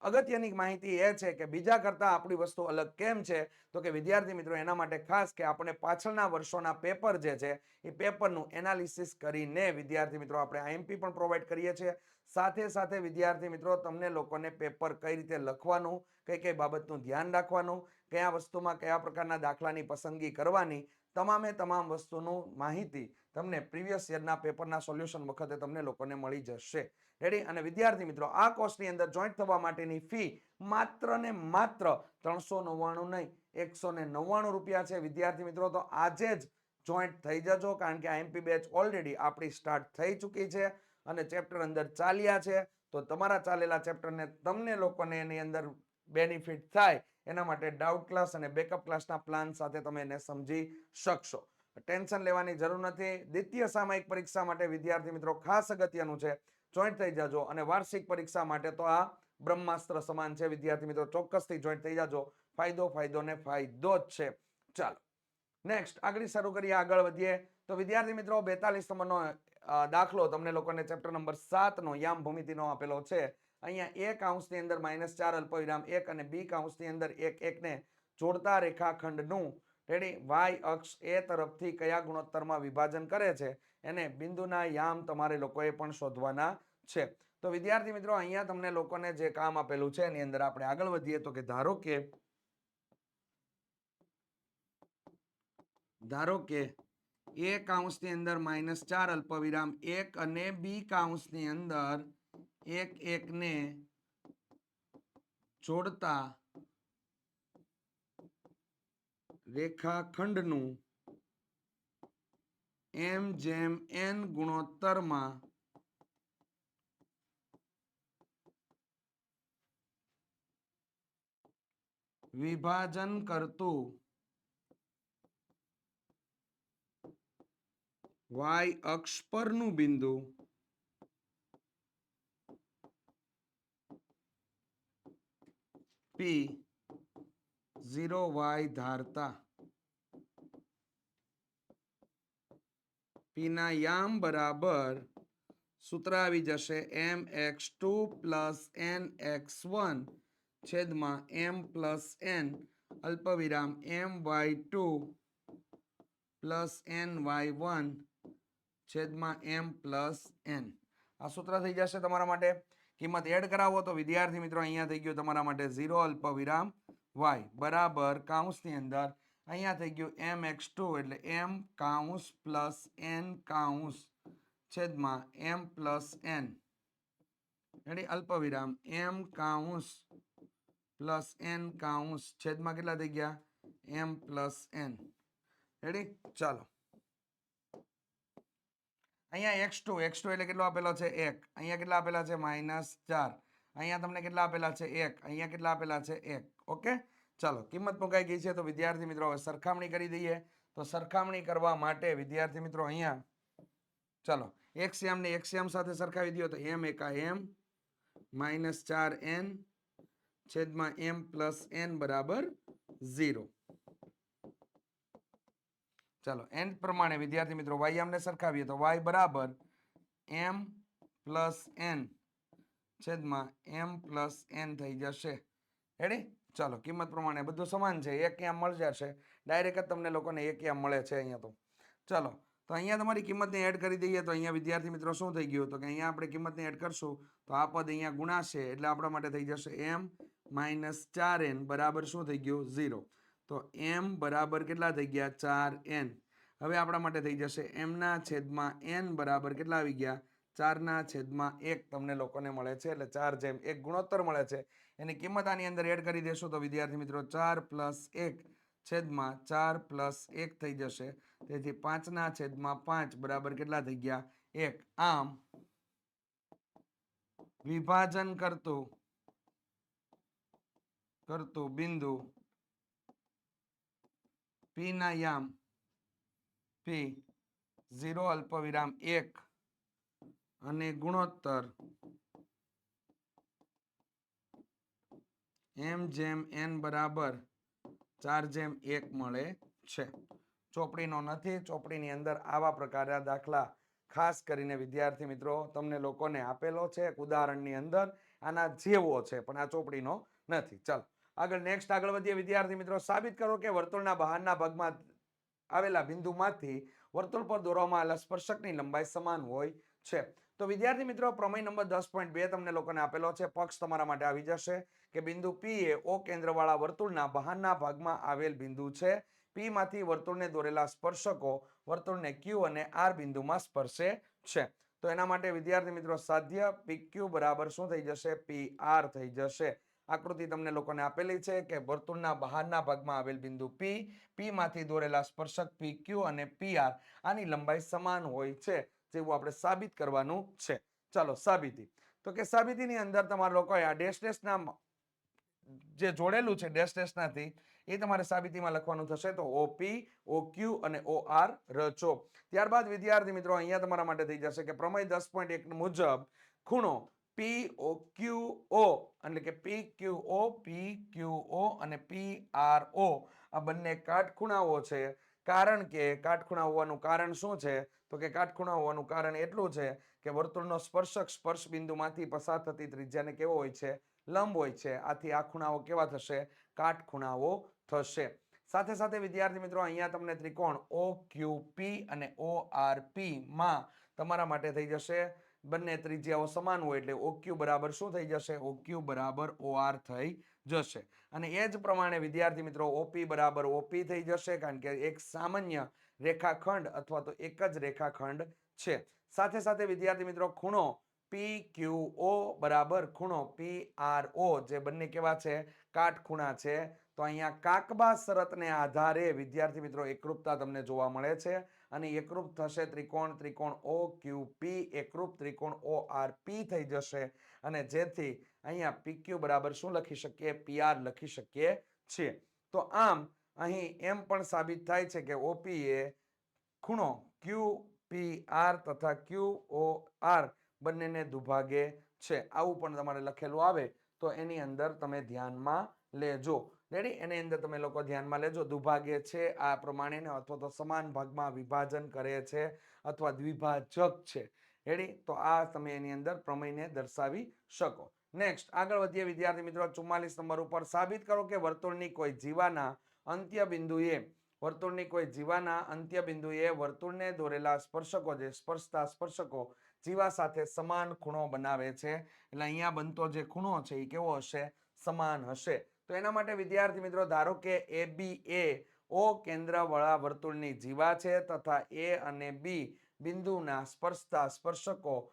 અગત્યની માહિતી એ છે કે બીજા કરતા આપણી વસ્તુ અલગ કેમ છે, તો કે વિદ્યાર્થી મિત્રો એના માટે ખાસ કે આપણે પાછળના વર્ષોના પેપર જે છે એ પેપરનું એનાલિસિસ કરીને વિદ્યાર્થી મિત્રો આપણે IMP પણ પ્રોવાઈડ કરીએ છીએ. સાથે સાથે વિદ્યાર્થી મિત્રો તમને લોકોને પેપર કઈ રીતે લખવાનું, કઈ કઈ બાબતનું ધ્યાન રાખવાનું, કયા વસ્તુમાં કયા પ્રકારના દાખલાની પસંદગી કરવાની, તમામ વસ્તુનું માહિતી તમને પ્રીવિયસ યરના પેપરના સોલ્યુશન વખતે તમને લોકોને મળી જશે. રેડી, અને વિદ્યાર્થી મિત્રો આ કોર્સની અંદર જોઈન્ટ થવા માટેની ફી માત્ર ને માત્ર 399 નહીં 199 રૂપિયા છે વિદ્યાર્થી મિત્રો. તો આજે જ જોઈન્ટ થઈ જજો, કારણ કે IMP બેચ ઓલરેડી આપણી સ્ટાર્ટ થઈ ચૂકી છે અને ચેપ્ટર અંદર ચાલ્યા છે. તો તમારા ચાલેલા ચેપ્ટરને તમને લોકોને એની અંદર બેનિફિટ થાય એના માટે ડાઉટ ક્લાસ અને બેકઅપ ક્લાસના પ્લાન સાથે તમે એને સમજી શકશો. ટેન્શન લેવાની જરૂર નથી. દ્વિતીય સામયિક પરીક્ષા માટે વિદ્યાર્થી મિત્રો ખાસ અગત્યનું છે, જોઈન્ટ થઈ જાજો. અને વાર્ષિક પરીક્ષા માટે તો આ બ્રહ્માસ્ત્ર સમાન છે વિદ્યાર્થી મિત્રો. ચોક્કસથી જોઈન્ટ થઈ જાજો. ફાયદો ને ફાયદો જ છે. ચાલો નેક્સ્ટ આગળ શરૂ કરીએ, આગળ વધીએ. તો વિદ્યાર્થી મિત્રો 42 નંબરનો દાખલો તમને લોકોને ચેપ્ટર નંબર 7 નો યામ ભૂમિતિનો આપેલો છે. અહીંયા એક કૌંસની અંદર -4 અલ્પવિરામ 1 અને બી કૌંસની અંદર 1 ને જોડતા રેખાખંડનું રેડી y અક્ષ એ તરફથી કયા ગુણોત્તરમાં વિભાજન કરે છે એને બિંદુના યામ તમારે લોકોએ પણ શોધવાના છે. તો વિદ્યાર્થી મિત્રો અહીંયા તમને લોકોને જે કામ આપેલું છે એની અંદર આપણે આગળ વધીએ. તો કે ધારો કે એ કૌંસની અંદર -4 અલ્પવિરામ 1 અને બી કૌંસની અંદર 1 ને જોડતા રેખાખંડનું m/n ગુણોત્તરમાં વિભાજન કરતું y અક્ષ પરનું બિંદુ P 0y ધારતા P ના યામ બરાબર સૂત્ર આવી જશે mx2 પ્લસ nx1 છેદમાં m પ્લસ n અલ્પવિરામ my2 પ્લસ ny1 છેદમાં m પ્લસ n. આ સૂત્ર થઈ જશે તમારા માટે. કિંમત એડ કરાવો તો વિદ્યાર્થી મિત્રો અહીંયા થઈ ગયું તમારા માટે 0 અલ્પવિરામ y બરાબર કાઉન્સની અંદર અહીંયા થઈ ગયું mx2 એટલે m કાઉન્સ પ્લસ n કાઉન્સ છેદમાં m પ્લસ n રેડી અલ્પવિરામ m કાઉન્સ પ્લસ n કાઉન્સ છેદમાં કેટલા થઈ ગયા m પ્લસ n રેડી. ચાલો અહીંયા x2 એટલે કેટલો આપેલો છે 1, અહીંયા કેટલા આપેલા છે -4, અહીંયા તમને કેટલા આપેલા છે 1, અહીંયા કેટલા આપેલા છે 1. ઓકે ચાલો કિંમત મુકાઈ ગઈ છે તો વિદ્યાર્થી મિત્રો હવે સરખામણી કરી દઈએ. તો સરખામણી કરવા માટે વિદ્યાર્થી મિત્રો અહીંયા ચાલો એક્સયામ ને એક્સયામ સાથે સરખાવી દો તો m એકા m -4n છેદમાં m પ્લસ n બરાબર 0. ચાલો એન પ્રમાણે વિદ્યાર્થી મિત્રો y આમને સરખાવીએ તો y બરાબર m પ્લસ n છેદમાં m પ્લસ n થઈ જશે. રેડી. ચાલો કિંમત પ્રમાણે બધું સમાન છે. એક યામ મળી જશે ડાયરેક્ટ જ તમને લોકોને એક યામ મળે છે અહીંયા. તો ચાલો તો અહીંયા તમારી કિંમતને એડ કરી દઈએ તો અહીંયા વિદ્યાર્થી મિત્રો શું થઈ ગયું તો કે અહીંયા આપણે કિંમતને એડ કરશું તો આ પદ અહીંયા ગુણાશે એટલે આપણા માટે થઈ જશે m -4n બરાબર શું થઈ ગયું 0. તો m બરાબર કેટલા થઈ ગયા 4n. હવે આપણા માટે થઈ જશે m ના છેદમાં n બરાબર કેટલા આવી ગયા 4 ના છેદમાં 1 તમને લોકોને મળે છે એટલે 4:1 ગુણોત્તર મળે છે. એની કિંમત આની અંદર એડ કરી દેશો તો વિદ્યાર્થી મિત્રો 4 + 1 છેદમાં 4 + 1 થઈ જશે. તેથી 5 ના છેદમાં 5 બરાબર કેટલા થઈ ગયા 1. આમ વિભાજન કરતું બિંદુ P ના યામ P 0 અલ્પવિરામ 1 અને ગુણોત્તર m/n બરાબર 4:1 મળે છે. ચોપડીનો નથી. ચોપડીની અંદર આવા પ્રકારના દાખલા ખાસ કરીને વિદ્યાર્થી મિત્રો તમને લોકોને આપેલો છે એક ઉદાહરણની અંદર આના જેવો છે પણ આ ચોપડીનો નથી. ચાલો આગળ વધીએ વિદ્યાર્થી મિત્રો. સાબિત કરો કે વર્તુળના બહારના ભાગમાં આવેલા બિંદુમાંથી વર્તુળ પર દોરવામાં આવેલા સ્પર્શકની લંબાઈ સમાન હોય છે. તો વિદ્યાર્થી મિત્રો પ્રમેય નંબર 10.2 તમને લોકોને આપેલો છે. પક્ષ તમારા માટે આવી જશે કે બિંદુ P એ O કેન્દ્રવાળા વર્તુળના બહારના ભાગમાં આવેલ બિંદુ છે. P માંથી વર્તુળને દોરેલા સ્પર્શકો વર્તુળને Q અને R બિંદુમાં સ્પર્શે છે. તો એના માટે વિદ્યાર્થી મિત્રો સાધ્ય PQ બરાબર શું થઈ જશે PR થઈ જશે. આકૃતિ તમને લોકોને આપેલી છે કે વર્તુળના બહારના ભાગમાં આવેલ બિંદુ P માંથી દોરેલા સ્પર્શક PQ અને PR આની લંબાઈ સમાન હોય છે જેવું આપણે સાબિત કરવાનું છે. ચાલો સાબિતી. તો કે સાબિતીની અંદર તમારા લોકોએ આ ડેશ ના જે જોડેલું છે ડેશનાથી એ તમારે સાબિતીમાં લખવાનું થશે. તો OP OQ અને OR રચો. ત્યારબાદ વિદ્યાર્થી મિત્રો અહીંયા તમારા માટે થઈ જશે કે પ્રમેય 10.1 મુજબ ખૂણો POQO એટલે કે PQO અને PRO આ બંને કાટખૂણાઓ છે. કારણ કે કાટખૂણા હોવાનું કારણ શું છે તો કે કાટખૂણા હોવાનું કારણ એટલું છે કે વર્તુળનો સ્પર્શક સ્પર્શ બિંદુમાંથી પસાર થતી ત્રિજ્યાને કેવો હોય છે લંબ હોય છે. આથી આ ખૂણાઓ કેવા થશે કાટખૂણાઓ થશે. સાથે સાથે વિદ્યાર્થી મિત્રો અહીંયા તમને ત્રિકોણ OQP અને ORP માં તમારા માટે થઈ જશે બંને ત્રિજ્યાઓ સમાન હોય એટલે OQ બરાબર શું થઈ જશે OQ બરાબર OR થઈ જશે. અને એ જ પ્રમાણે વિદ્યાર્થી મિત્રો OP બરાબર OP થઈ જશે કારણ કે એક સામાન્ય રેખાખંડ અથવા તો એક જ રેખાખંડ છે. સાથે સાથે વિદ્યાર્થી મિત્રો ખૂણો PQO બરાબર ખૂણો PRO જે બંને કેવા છે કાટખૂણા છે. તો અહીંયા કાકબા શરતને આધારે વિદ્યાર્થી મિત્રો એકરૂપતા તમને જોવા મળે છે અને એકરૂપ થશે ત્રિકોણ OQP એકરૂપ ત્રિકોણ ORP થઈ જશે અને જેથી અહીંયા PQ બરાબર શું લખી શકીએ PR લખી શકીએ છે. તો આમ અહીં એમ પણ સાબિત થાય છે કે ઓપી એ ખૂણો QPR તથા QOR બંનેને દુભાગે છે. આવું પણ તમારે લખેલું આવે તો એની અંદર તમે ધ્યાનમાં લેજો. રેડી? એની અંદર તમે લોકો ધ્યાનમાં લેજો. દુભાગે છે આ પ્રમાણે અથવા તો સમાન ભાગમાં વિભાજન કરે છે અથવા દ્વિભાજક છે. રેડી? તો આ તમે એની અંદર પ્રમેયને દર્શાવી શકો. નેક્સ્ટ આગળ વધીએ વિદ્યાર્થી મિત્રો. 44 નંબર ઉપર સાબિત કરો કે વર્તુળની કોઈ જીવાના અંત્ય બિંદુએ વર્તુળને દોરેલા સ્પર્શકો જે સ્પર્શતા સ્પર્શકો જીવા સાથે સમાન ખૂણો બનાવે છે. એટલે અહીંયા બનતો જે ખૂણો છે એ કેવો હશે? સમાન હશે. તો એના માટે વિદ્યાર્થી મિત્રો ધારો કે AB એ O કેન્દ્ર વાળા વર્તુળની જીવા છે તથા A અને B બિંદુના સ્પર્શતા સ્પર્શકો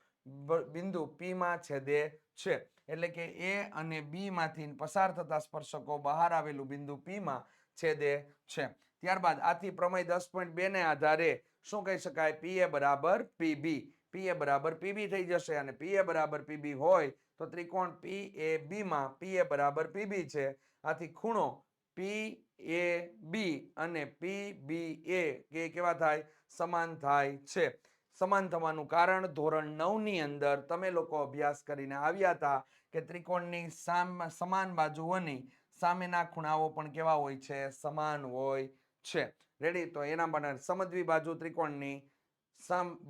બિંદુ P માં છેદે છે. એટલે કે A અને B માંથી પસાર થતા સ્પર્શકો બહાર આવેલું બિંદુ P માં છેદે છે. ત્યારબાદ આથી પ્રમેય 10.2 ને આધારે શું કહી શકાય? PA બરાબર PB. PA બરાબર PB થઈ જશે અને PA બરાબર PB હોય તો ત્રિકોણ PAB માં PA બરાબર PB છે. આથી ખૂણો PAB અને PBA કે કેવા થાય? સમાન થાય છે. સમાન થવાનું કારણ ધોરણ 9 ની અંદર તમે લોકો અભ્યાસ કરીને આવ્યા હતા કે ત્રિકોણની સમાન બાજુઓની સામેના ખૂણાઓ પણ કેવા હોય છે? સમાન હોય છે. રેડી? તો એના માટે સમદ્વિ બાજુ ત્રિકોણની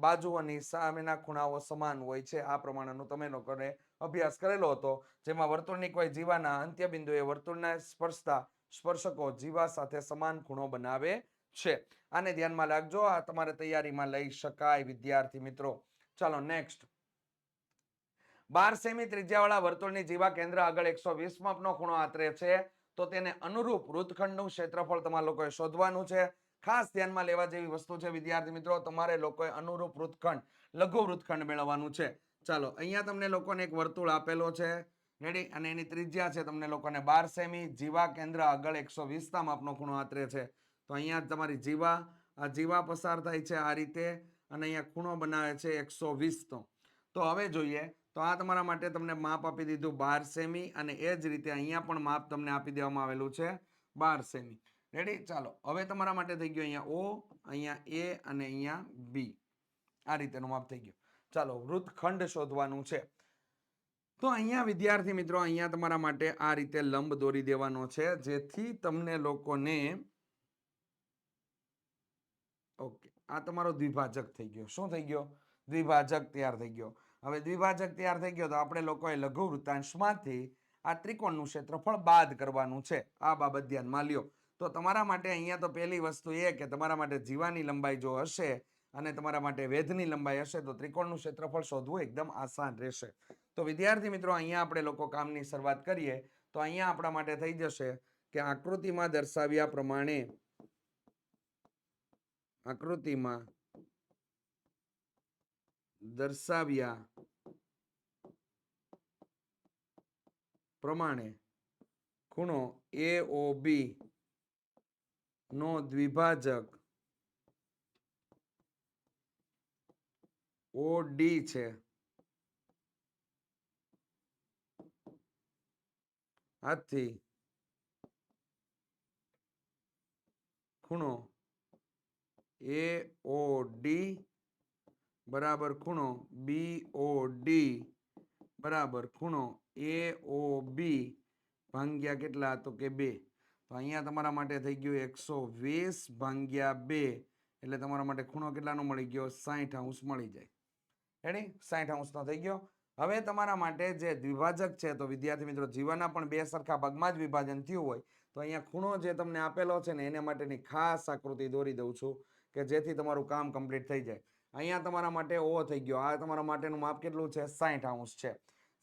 બાજુઓની સામેના ખૂણાઓ સમાન હોય છે. આ પ્રમાણેનો તમે લોકોને અભ્યાસ કરેલો હતો, જેમાં વર્તુળની કોઈ જીવાના અંત્ય બિંદુએ વર્તુળના સ્પર્શતા સ્પર્શકો જીવા સાથે સમાન ખૂણો બનાવે છે. આને ધ્યાનમાં રાખજો. આ તમારે તૈયારીમાં લઈ શકાય વિદ્યાર્થી મિત્રો. ચાલો નેક્સ્ટ. 12 સેમી ત્રિજ્યાવાળા વર્તુળની જીવા કેન્દ્ર આગળ 120 માપનો ખૂણો આતરે છે. તો તેને અનુરૂપ વૃત્તખંડનું ક્ષેત્રફળ તમારે લોકોએ શોધવાનું છે. ખાસ ધ્યાનમાં લેવા જેવી વસ્તુ છે વિદ્યાર્થી મિત્રો, તમારે લોકોએ અનુરૂપ વૃત્તખંડ લઘુ વૃત્તખંડ મેળવવાનું છે. ચાલો અહીંયા તમને લોકોને એક વર્તુળ આપેલો છે. રેડી? અને એની ત્રિજ્યા છે તમને લોકોને 12 સેમી. જીવા કેન્દ્ર આગળ 120 માપનો ખૂણો આતરે છે. તો અહીંયા તમારી જીવા પસાર થાય છે આ રીતે અને અહીંયા ખૂણો બનાવે છે 120 નો. તો હવે જોઈએ તો આ તમારા માટે તમને માપ આપી દીધું 12 સેમી અને એ જ રીતે અહીંયા પણ માપ તમને આપી દેવામાં આવેલું છે 12 સેમી. રેડી? ચાલો હવે તમારા માટે થઈ ગયું અહીંયા O, અહીંયા A અને અહીંયા B. આ રીતેનું માપ થઈ ગયું. ચાલો વૃત્તખંડ શોધવાનું છે. તો અહીંયા વિદ્યાર્થી મિત્રો અહીંયા તમારા માટે આ રીતે લંબ દોરી દેવાનો છે, જેથી તમને લોકોને ઓકે આ તમારો દ્વિભાજક થઈ ગયો. શું થઈ ગયો? દ્વિભાજક તૈયાર થઈ ગયો. હવે દ્વિભાજક તૈયાર થઈ ગયો તો આપણે લોકોએ લઘુ વૃત્તાંશમાંથી આ ત્રિકોણનું ક્ષેત્રફળ બાદ કરવાનું છે. આ બાબત ધ્યાનમાં લ્યો. તો તમારા માટે અહીંયા તો પહેલી વસ્તુ એ કે તમારા માટે જીવાની લંબાઈ જો હશે અને તમારા માટે વેધની લંબાઈ હશે તો ત્રિકોણનું ક્ષેત્રફળ શોધવું એકદમ આસાન રહેશે. તો વિદ્યાર્થી મિત્રો અહીંયા આપણે લોકો કામની શરૂઆત કરીએ તો અહીંયા આપણા માટે થઈ જશે કે આકૃતિમાં દર્શાવ્યા પ્રમાણે ખૂણો AOB નો દ્વિભાજક OD છે. આથી ખૂણો AOD બરાબર ખૂણો BOD બરાબર ખૂણો AOB ભાગ્યા કેટલા? તો કે 2. તો અહીંયા તમારા માટે થઈ ગયું 120 ભાગ્યા 2 એટલે તમારા માટે ખૂણો કેટલાનો મળી ગયો? 60 અંશ મળી જાય. રેડી? 60 અંશનો થઈ ગયો. હવે તમારા માટે જે દ્વિભાજક છે તો વિદ્યાર્થી મિત્રો જીવાના પણ બે સરખા ભાગમાં જ વિભાજન થયું હોય તો અહીંયા ખૂણો જે તમને આપેલો છે ને એના માટેની ખાસ આકૃતિ દોરી દઉં છું કે જેથી તમારું કામ કમ્પ્લીટ થઈ જાય. અહીંયા તમારા માટે O થઈ ગયો. આ તમારા માટેનું માપ કેટલું છે? 60 અંશ છે.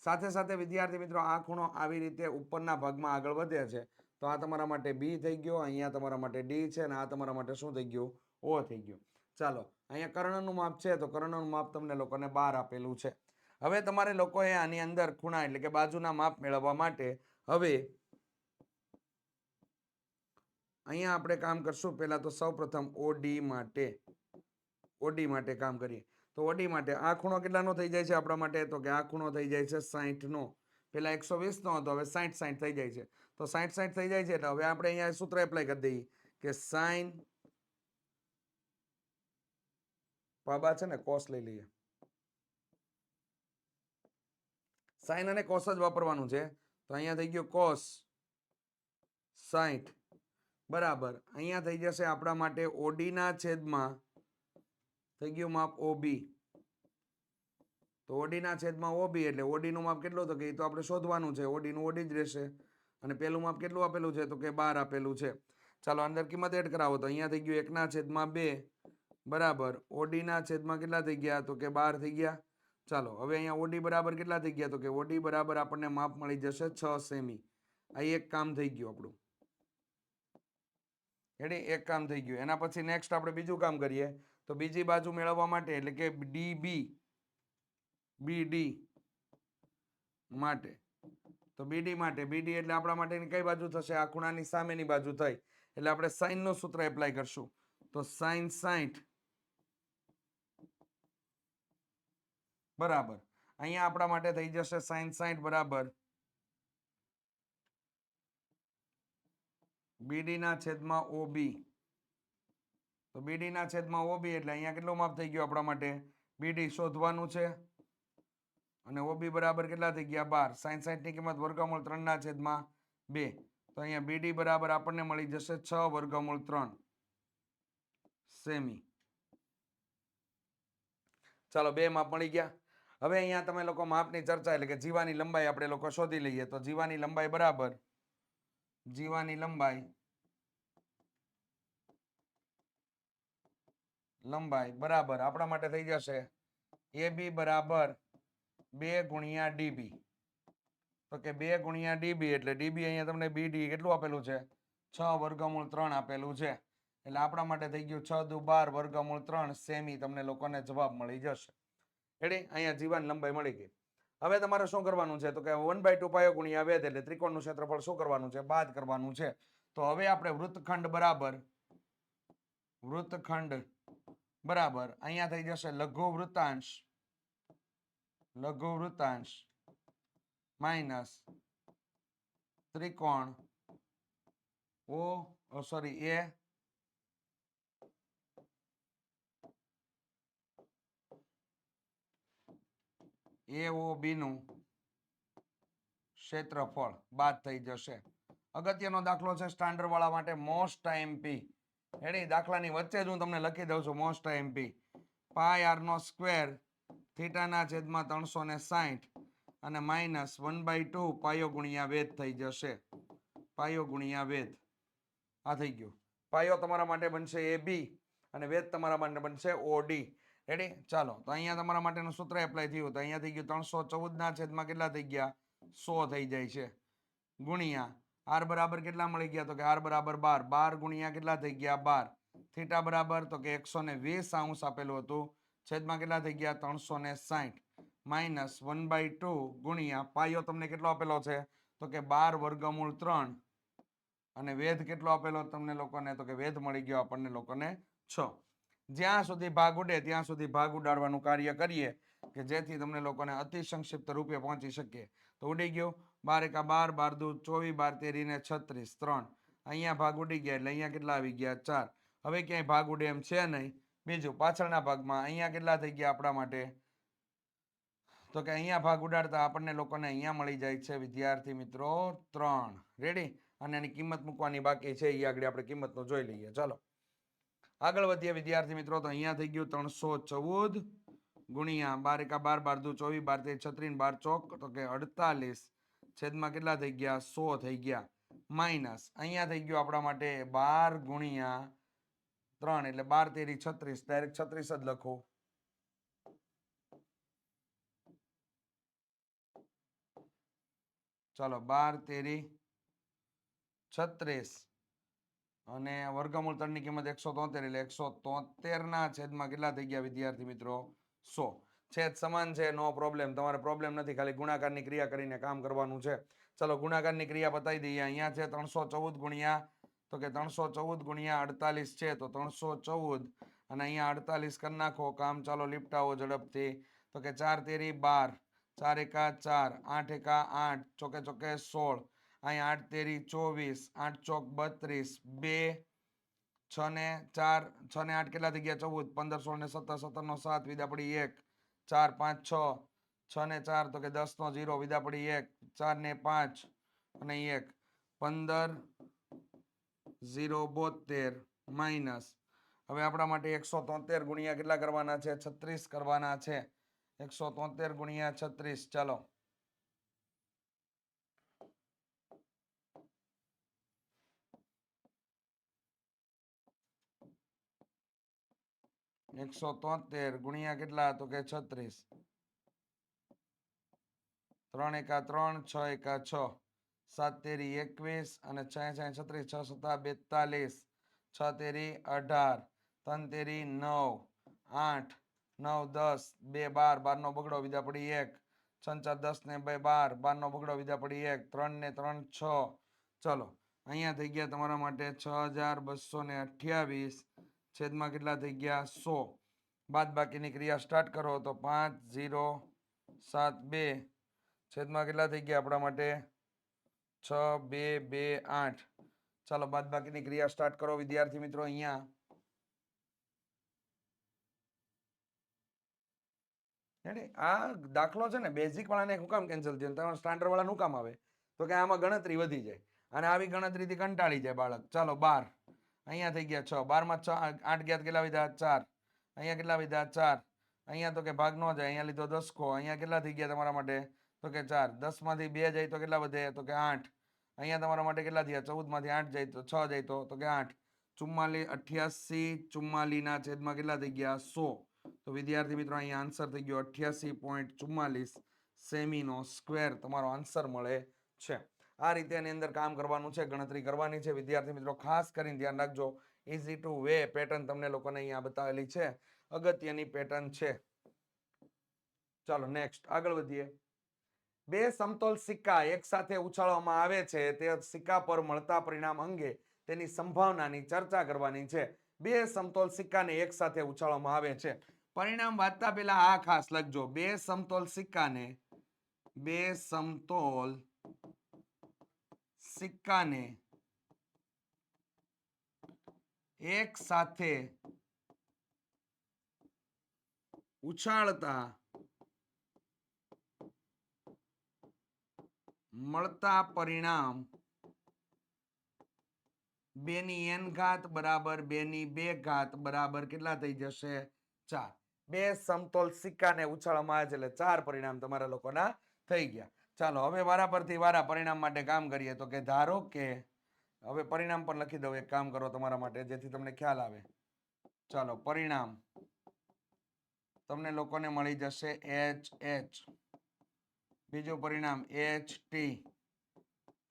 સાથે સાથે વિદ્યાર્થી મિત્રો આ ખૂણો આવી રીતે ઉપરના ભાગમાં આગળ વધે છે તો આ તમારા માટે B થઈ ગયો, અહીંયા તમારા માટે D છે અને આ તમારા માટે શું થઈ ગયું? O થઈ ગયું. ચાલો અહીંયા કર્ણનું માપ છે તો કર્ણનું માપ તમને લોકોને 12 આપેલું છે. હવે તમારે લોકોએ આની અંદર ખૂણા એટલે કે બાજુના માપ મેળવવા માટે હવે અહીંયા આપણે કામ કરશું. પહેલા તો સૌપ્રથમ OD માટે કામ કરીએ. તો OD માટે આ ખૂણો કેટલાનો થઈ જાય છે આપણા માટે? તો કે આ ખૂણો થઈ જાય છે 60 નો. પેલા 120 નો હતો, હવે 60 થઈ જાય છે. તો 60 થઈ જાય છે એટલે હવે આપણે અહીંયા સૂત્ર એપ્લાય કરી દઈએ કે સાઈન બાબા છે ને કોસ લઈ લઈએ. સાઈન અને કોસ જ વાપરવાનું છે. તો અહીંયા થઈ ગયો કોસ 60 બરાબર અહીંયા થઈ જશે આપણા માટે ઓડી ના છેદમાં થઈ ગયું માપ ઓબી. તો ઓડી ના છેદમાં ઓબી એટલે ઓડી નું માપ કેટલું તો કે એ તો આપણે શોધવાનું છે. ઓડી નું ઓડી જ રહેશે. અને પેલું માપ કેટલું આપેલું છે તો કે 12 આપેલું છે. ચાલો અંદર કિંમત એડ કરાવો તો અહીંયા થઈ ગયું 1/2 બરાબર ઓડી ના છેદમાં કેટલા થઈ ગયા તો કે 12 થઈ ગયા. ચાલો હવે અહીંયા ઓડી બરાબર કેટલા થઈ ગયા તો કે ઓડી બરાબર આપણને માપ મળી જશે 6 સેમી. આ એક કામ થઈ ગયું આપણું. રેડી એક કામ થઈ ગયું. એના પછી નેક્સ્ટ આપણે બીજું કામ કરીએ તો બીજી બાજુ મેળવવા માટે એટલે કે ડીબી બીડી માટે તો બીડી માટે બીડી એટલે આપણા માટેની કઈ બાજુ થશે આ ખૂણાની સામેની બાજુ થઈ એટલે આપણે સાઈન નું સૂત્ર એપ્લાય કરશું. તો સાઈન 60 બરાબર અહીંયા આપણા માટે થઈ જશે સાઈન 60 બરાબર બીડી ના છેદમાં ઓબી. તો બીડી ના છેદમાં ઓબી એટલે અહીંયા કેટલું માપ થઈ ગયું આપણા માટે બીડી શોધવાનું છે. અને ઓબી બરાબર કેટલા થઈ ગયા 12. સાઈન 60 ની કિંમત વર્ગમૂળ 3 ના છેદમાં 2. તો અહીંયા બીડી બરાબર આપણને મળી જશે 6 વર્ગમૂળ 3 સેમી. ચાલો બે માપ મળી ગયા. હવે અહીંયા તમે લોકો માપની ચર્ચા એટલે કે જીવાની લંબાઈ આપણે લોકો શોધી લઈએ. તો જીવાની લંબાઈ બરાબર જીવાની લંબાઈ બરાબર આપણા માટે થઈ જશે AB બરાબર 2 ગુણ્યા ડીબી. તો કે 2 ગુણ્યા ડીબી એટલે ડીબી અહીંયા તમને બીડી કેટલું આપેલું છે 6 વર્ગમૂળ 3 આપેલું છે. એટલે આપણા માટે થઈ ગયું 6 દુ 12 વર્ગમૂળ 3 સેમી. તમને લોકોને જવાબ મળી જશે. રેડી અહીંયા જીવાન લંબાઈ મળી ગઈ. હવે તમારે શું કરવાનું છે તો કે 1/2 પાયો ગુણ્યા વેધ એટલે ત્રિકોણનું ક્ષેત્રફળ શું કરવાનું છે બાદ કરવાનું છે. તો હવે આપણે વૃત્તખંડ બરાબર અહીંયા થઈ જશે લઘુ વૃત્તાંશ માઇનસ ત્રિકોણ AOB નું ક્ષેત્રફળ બાદ થઈ જશે. અગત્યનો દાખલો છે સ્ટાન્ડર્ડ વાળા માટે મોસ્ટ આઈએમપી. એની દાખલાની વચ્ચે જ હું તમને લખી દઉં છું મોસ્ટ આઈએમપી. પાઈ આર નો સ્ક્વેર થીટા ના છેદમાં 360 અને માઇનસ 1/2 પાયો ગુણ્યા વેધ થઈ જશે. પાયો ગુણ્યા વેધ આ થઈ ગયું. પાયો તમારા માટે બનશે AB અને વેધ તમારા માટે બનશે OD. રેડી ચાલો તો અહીંયા તમારા માટેનું સૂત્ર એપ્લાય થયું તો અહીંયા થઈ ગયું 314 ના છેદમાં કેટલા થઈ ગયા 100 થઈ જાય છે ગુણ્યા આર બરાબર કેટલા મળી ગયા તો કે આર બરાબર 12 ગુણ્યા કેટલા થઈ ગયા 12 થીટા બરાબર તો કે 120 અંશ આપેલું હતું છેદમાં કેટલા થઈ ગયા 360 માઇનસ 1/2 ગુણ્યા પાયો તમને કેટલો આપેલો છે તો કે 12 વર્ગમૂળ 3 અને વેધ કેટલો આપેલો તમને લોકોને તો કે વેધ મળી ગયો આપણને લોકોને 6. જ્યાં સુધી ભાગ ઉડે ત્યાં સુધી ભાગ ઉડાડવાનું કાર્ય કરીએ કે જેથી તમને લોકોને અતિ સંક્ષિપ્ત રૂપે પહોંચી શકીએ. તો ઉડી ગયું 12 × 12 12 દુ 24 12 13 ને 36 3 અહીંયા ભાગ ઉડી ગયા એટલે અહીંયા કેટલા આવી ગયા 4. હવે ક્યાંય ભાગ ઉડે એમ છે નહીં. બીજું પાછળના ભાગમાં અહીંયા કેટલા થઈ ગયા આપણા માટે તો કે અહીંયા ભાગ ઉડાડતા આપણને લોકોને અહીંયા મળી જાય છે વિદ્યાર્થી મિત્રો 3. રેડી અને એની કિંમત મૂકવાની બાકી છે એ આગળ આપણે કિંમતનો જોઈ લઈએ. ચાલો આગળ વધીએ વિદ્યાર્થી મિત્રો. તો અહીંયા થઈ ગયું 314 ગુણ્યા 12 × 12 12 દુ 24 12 13 36 12 ચોક તો કે 48 છેદમાં કેટલા થઈ ગયા 100 થઈ ગયા માઇનસ અહીંયા થઈ ગયું આપણા માટે 12 ગુણ્યા 3 એટલે 12 તેરી 36 ડાયરેક્ટ 36 જ લખો. ચાલો 12 તેરી 36 અને વર્ગમૂળ 3 ની કિંમત 173 એટલે 173 ના છેદમાં કેટલા થઈ ગયા વિદ્યાર્થી મિત્રો 100. છેદ સમાન છે નો પ્રોબ્લેમ. તમારે પ્રોબ્લેમ નથી ખાલી ગુણાકારની ક્રિયા કરીને કામ કરવાનું છે. ચલો ગુણાકારની ક્રિયા બતાવી દઈએ. અહીંયા છે 314 ગુણ્યા તો કે 314 ગુણ્યા 48 છે તો 314 અને અહીંયા 48 કરી નાખો કામ. ચાલો લીપટાવો ઝડપથી તો કે 4 તેરી 12 4 એકા 4, 8 એકા 8, ચોકે ચોકે 16, અહીં 8 તેરી 24, 8 ચોક 32, 2 6 ને 4, 6 ને 8 કેટલા થઈ ગયા? 14, 15, 16 ને 17, 17 નો 7, વિદા પડી 1, 4 5 6, 6 ને 4 તો કે 10 નો 0, વિદા પડી 1, 4 ને 5 અને 1, 15 0 72 માઇનસ. હવે આપણા માટે 173 ગુણ્યા કેટલા કરવાના છે? 36 કરવાના છે. 173 ગુણ્યા 36. ચાલો, 173 ગુણ્યા કેટલા? તો કે 36. 3 એકા 3, 6 એકા 6, 7 તેરી 21 અને 6 36, 6 સત્તા 42, 6 તેરી 18, 3 તેરી 9, 8 9 10, 2 12, 12 નો બગડો, વિદા પડી 1, 6 4 10 ને 2 12, 12 નો બગડો, વિદા પડી 1, 3 ને 3 6. ચલો, અહીંયા થઈ ગયા તમારા માટે 6228 છેદમાં કેટલા થઈ ગયા? 100. બાદ બાકીની ક્રિયા સ્ટાર્ટ કરો તો 5072 છેદમાં કેટલા થઈ ગયા આપણા માટે? 6228. ચાલો, બાદ બાકીની ક્રિયા સ્ટાર્ટ કરો વિદ્યાર્થી મિત્રો. અહીંયા આ દાખલો છે ને, બેઝિક વાળાને શું કામ કેન્સલ થયો? તમારા સ્ટાન્ડર્ડ વાળા શું કામ આવે? તો કે આમાં ગણતરી વધી જાય અને આવી ગણતરીથી કંટાળી જાય બાળક. ચાલો, 12 અહીંયા થઈ ગયા 6, 12 માં 6 8 ગયા કેટલા વિધા? 4. અહીંયા કેટલા વિધા? 4. અહીંયા તો કે ભાગ ન જાય, અહીંયા લીધો 10 કો. અહીંયા કેટલા થઈ ગયા તમારા માટે? તો કે 4. 10 માંથી 2 જાય તો કેટલા વધે? તો કે 8. અહીંયા તમારા માટે કેટલા થયા? 14 માંથી 8 જાય તો 6 જાય તો કે 8. 44 88 44 ના છેદમાં કેટલા થઈ ગયા? 100. તો વિદ્યાર્થી મિત્રો, અહીંયા આન્સર થઈ ગયો 88.44 સેમીનો સ્ક્વેર તમારો આન્સર મળે છે. આ રીતે એની અંદર કામ કરવાનું છે, ગણતરી કરવાની છે વિદ્યાર્થી મિત્રો. ખાસ કરીને ધ્યાન રાખજો, ઇઝી ટુ વે પેટર્ન તમને લોકોને અહીંયા બતાવેલી છે, અગત્યની પેટર્ન છે. ચાલો, નેક્સ્ટ આગળ વધીએ. બે સમતોલ સિક્કા એક સાથે ઉછાળવામાં આવે છે, તે સિક્કા પર મળતા પરિણામ અંગે તેની સંભાવનાની ચર્ચા કરવાની છે. બે સમતોલ સિક્કાને એક સાથે ઉછાળવામાં આવે છે. પરિણામ વાંચતા પહેલા આ ખાસ લખજો. બે સમતોલ સિક્કાને એક સાથે ઉછાળતા મળતા પરિણામ 2 ની n ઘાત બરાબર 2 ની 2 ઘાત બરાબર કેટલા થઈ જશે? 4. બે સમતોલ સિક્કાને ઉછાળવામાં આવે છે એટલે 4 પરિણામ તમારા લોકોના થઈ ગયા. ચાલો, હવે વારા પરથી વારા પરિણામ માટે કામ કરીએ. તો કે ધારો કે હવે પરિણામ પણ લખી દઉં, એક કામ કરો તમારા માટે, જેથી તમને ખ્યાલ આવે. ચાલો, પરિણામ તમને લોકોને મળી જશે HH, બીજું પરિણામ HT,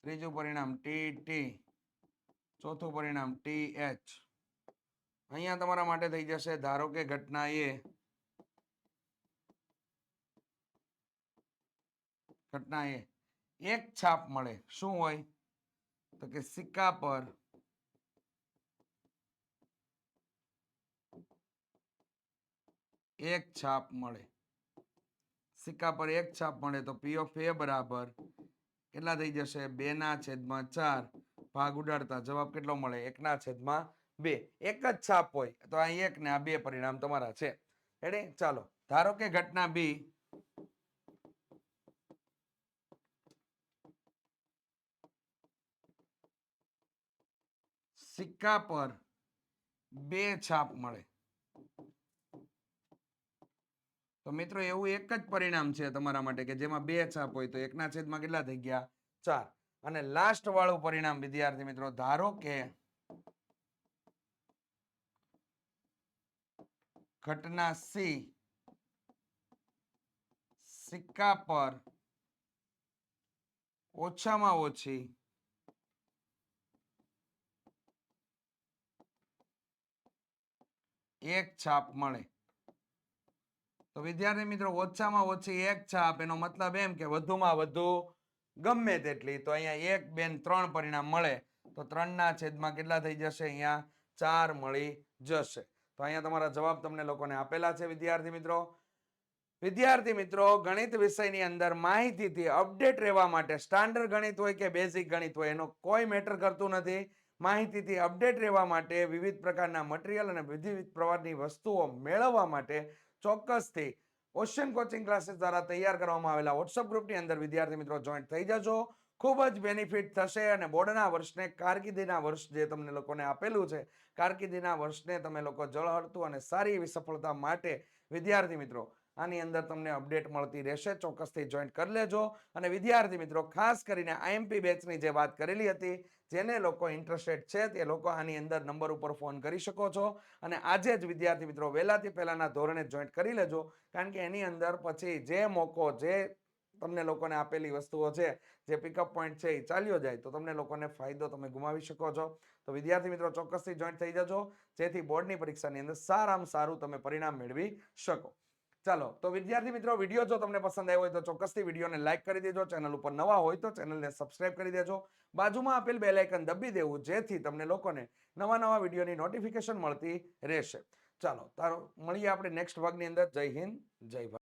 ત્રીજું પરિણામ TT, ચોથું પરિણામ TH. અહીંયા તમારા માટે થઈ જશે, ધારો કે ઘટના એ એક છાપ મળે. શું હોય? તો કે સિક્કા પર એક છાપ મળે. સિક્કા પર એક છાપ મળે તો P of A બરાબર કેટલા થઈ જશે? 2/4. ભાગ ઉડાડતા જવાબ કેટલો મળે? 1/2. એક જ છાપ હોય તો આ 1 ને આ 2 પરિણામ તમારા છે. રેડી? ચાલો, ધારો કે ઘટના B સિક્કા પર 2 છાપ મળે. તો મિત્રો, એવું એક જ પરિણામ છે તમારા માટે કે જેમાં 2 છાપ હોય તો 1/4 કેટલા થઈ ગયા? 4. અને લાસ્ટ વાળું પરિણામ વિદ્યાર્થી મિત્રો, ધારો કે ઘટના C સિક્કા પર ઓછામાં ઓછી એક છાપ મળે. તો વિદ્યાર્થી મિત્રો, ઓછામાં ઓછી એક છાપ, એનો મતલબ એમ કે વધુમાં વધુ ગમે તેટલી. તો અહીંયા 1 2 3 પરિણામ મળે તો 3/4 કેટલા થઈ જશે? અહીંયા 4 મળી જશે. તો અહીંયા તમારા જવાબ તમને લોકોને આપેલા છે વિદ્યાર્થી મિત્રો. વિદ્યાર્થી મિત્રો, ગણિત વિષયની અંદર માહિતીથી અપડેટ રહેવા માટે સ્ટાન્ડર્ડ ગણિત હોય કે બેઝિક ગણિત હોય એનો કોઈ મેટર કરતું નથી. માહિતીથી અપડેટ રહેવા માટે, વિવિધ પ્રકારના મટીરિયલ અને વિવિધ પ્રકારની વસ્તુઓ મેળવવા માટે ચોક્કસથી ઓશિયન કોચિંગ ક્લાસીસ દ્વારા તૈયાર કરવામાં આવેલા વોટ્સઅપ ગ્રુપની અંદર વિદ્યાર્થી મિત્રો જોઈન્ટ થઈ જજો. ખૂબ જ બેનિફિટ થશે અને બોર્ડના વર્ષને, કારકિર્દીના વર્ષ જે તમને લોકોને આપેલું છે, કારકિર્દીના વર્ષને તમે લોકો ઝળહળતું અને સારી એવી સફળતા માટે વિદ્યાર્થી મિત્રો આની અંદર તમને અપડેટ મળતી રહેશે. ચોક્કસથી જોઈન્ટ કરી લેજો. અને વિદ્યાર્થી મિત્રો, ખાસ કરીને આઈએમપી બેચની જે વાત કરેલી હતી, જેને લોકો ઇન્ટરેસ્ટેડ છે તે લોકો આની અંદર નંબર ઉપર ફોન કરી શકો છો અને આજે જ વિદ્યાર્થી મિત્રો વહેલાથી પહેલાના ધોરણે જોઈન્ટ કરી લેજો. કારણ કે એની અંદર પછી જે મોકો, જે તમને લોકોને આપેલી વસ્તુઓ છે, જે પિકઅપ પોઈન્ટ છે, એ ચાલ્યો જાય તો તમને લોકોને ફાયદો તમે ગુમાવી શકો છો. તો વિદ્યાર્થી મિત્રો ચોક્કસથી જોઈન્ટ થઈ જજો, જેથી બોર્ડની પરીક્ષાની અંદર સારામાં સારું તમે પરિણામ મેળવી શકો. ચાલો, તો વિદ્યાર્થી મિત્રો, વિડીયો જો તમને પસંદ આવ્યો હોય તો ચોક્કસથી વિડીયોને લાઈક કરી દેજો. ચેનલ ઉપર નવા હોય તો ચેનલને સબસ્ક્રાઇબ કરી દેજો. બાજુમાં આપેલ બેલ આઇકન દબી દેવું, જેથી તમને લોકોને નવા વિડીયોની નોટિફિકેશન મળતી રહેશે. ચાલો, મળીએ આપણે નેક્સ્ટ ભાગની અંદર. જય હિન્દ, જય ભારત.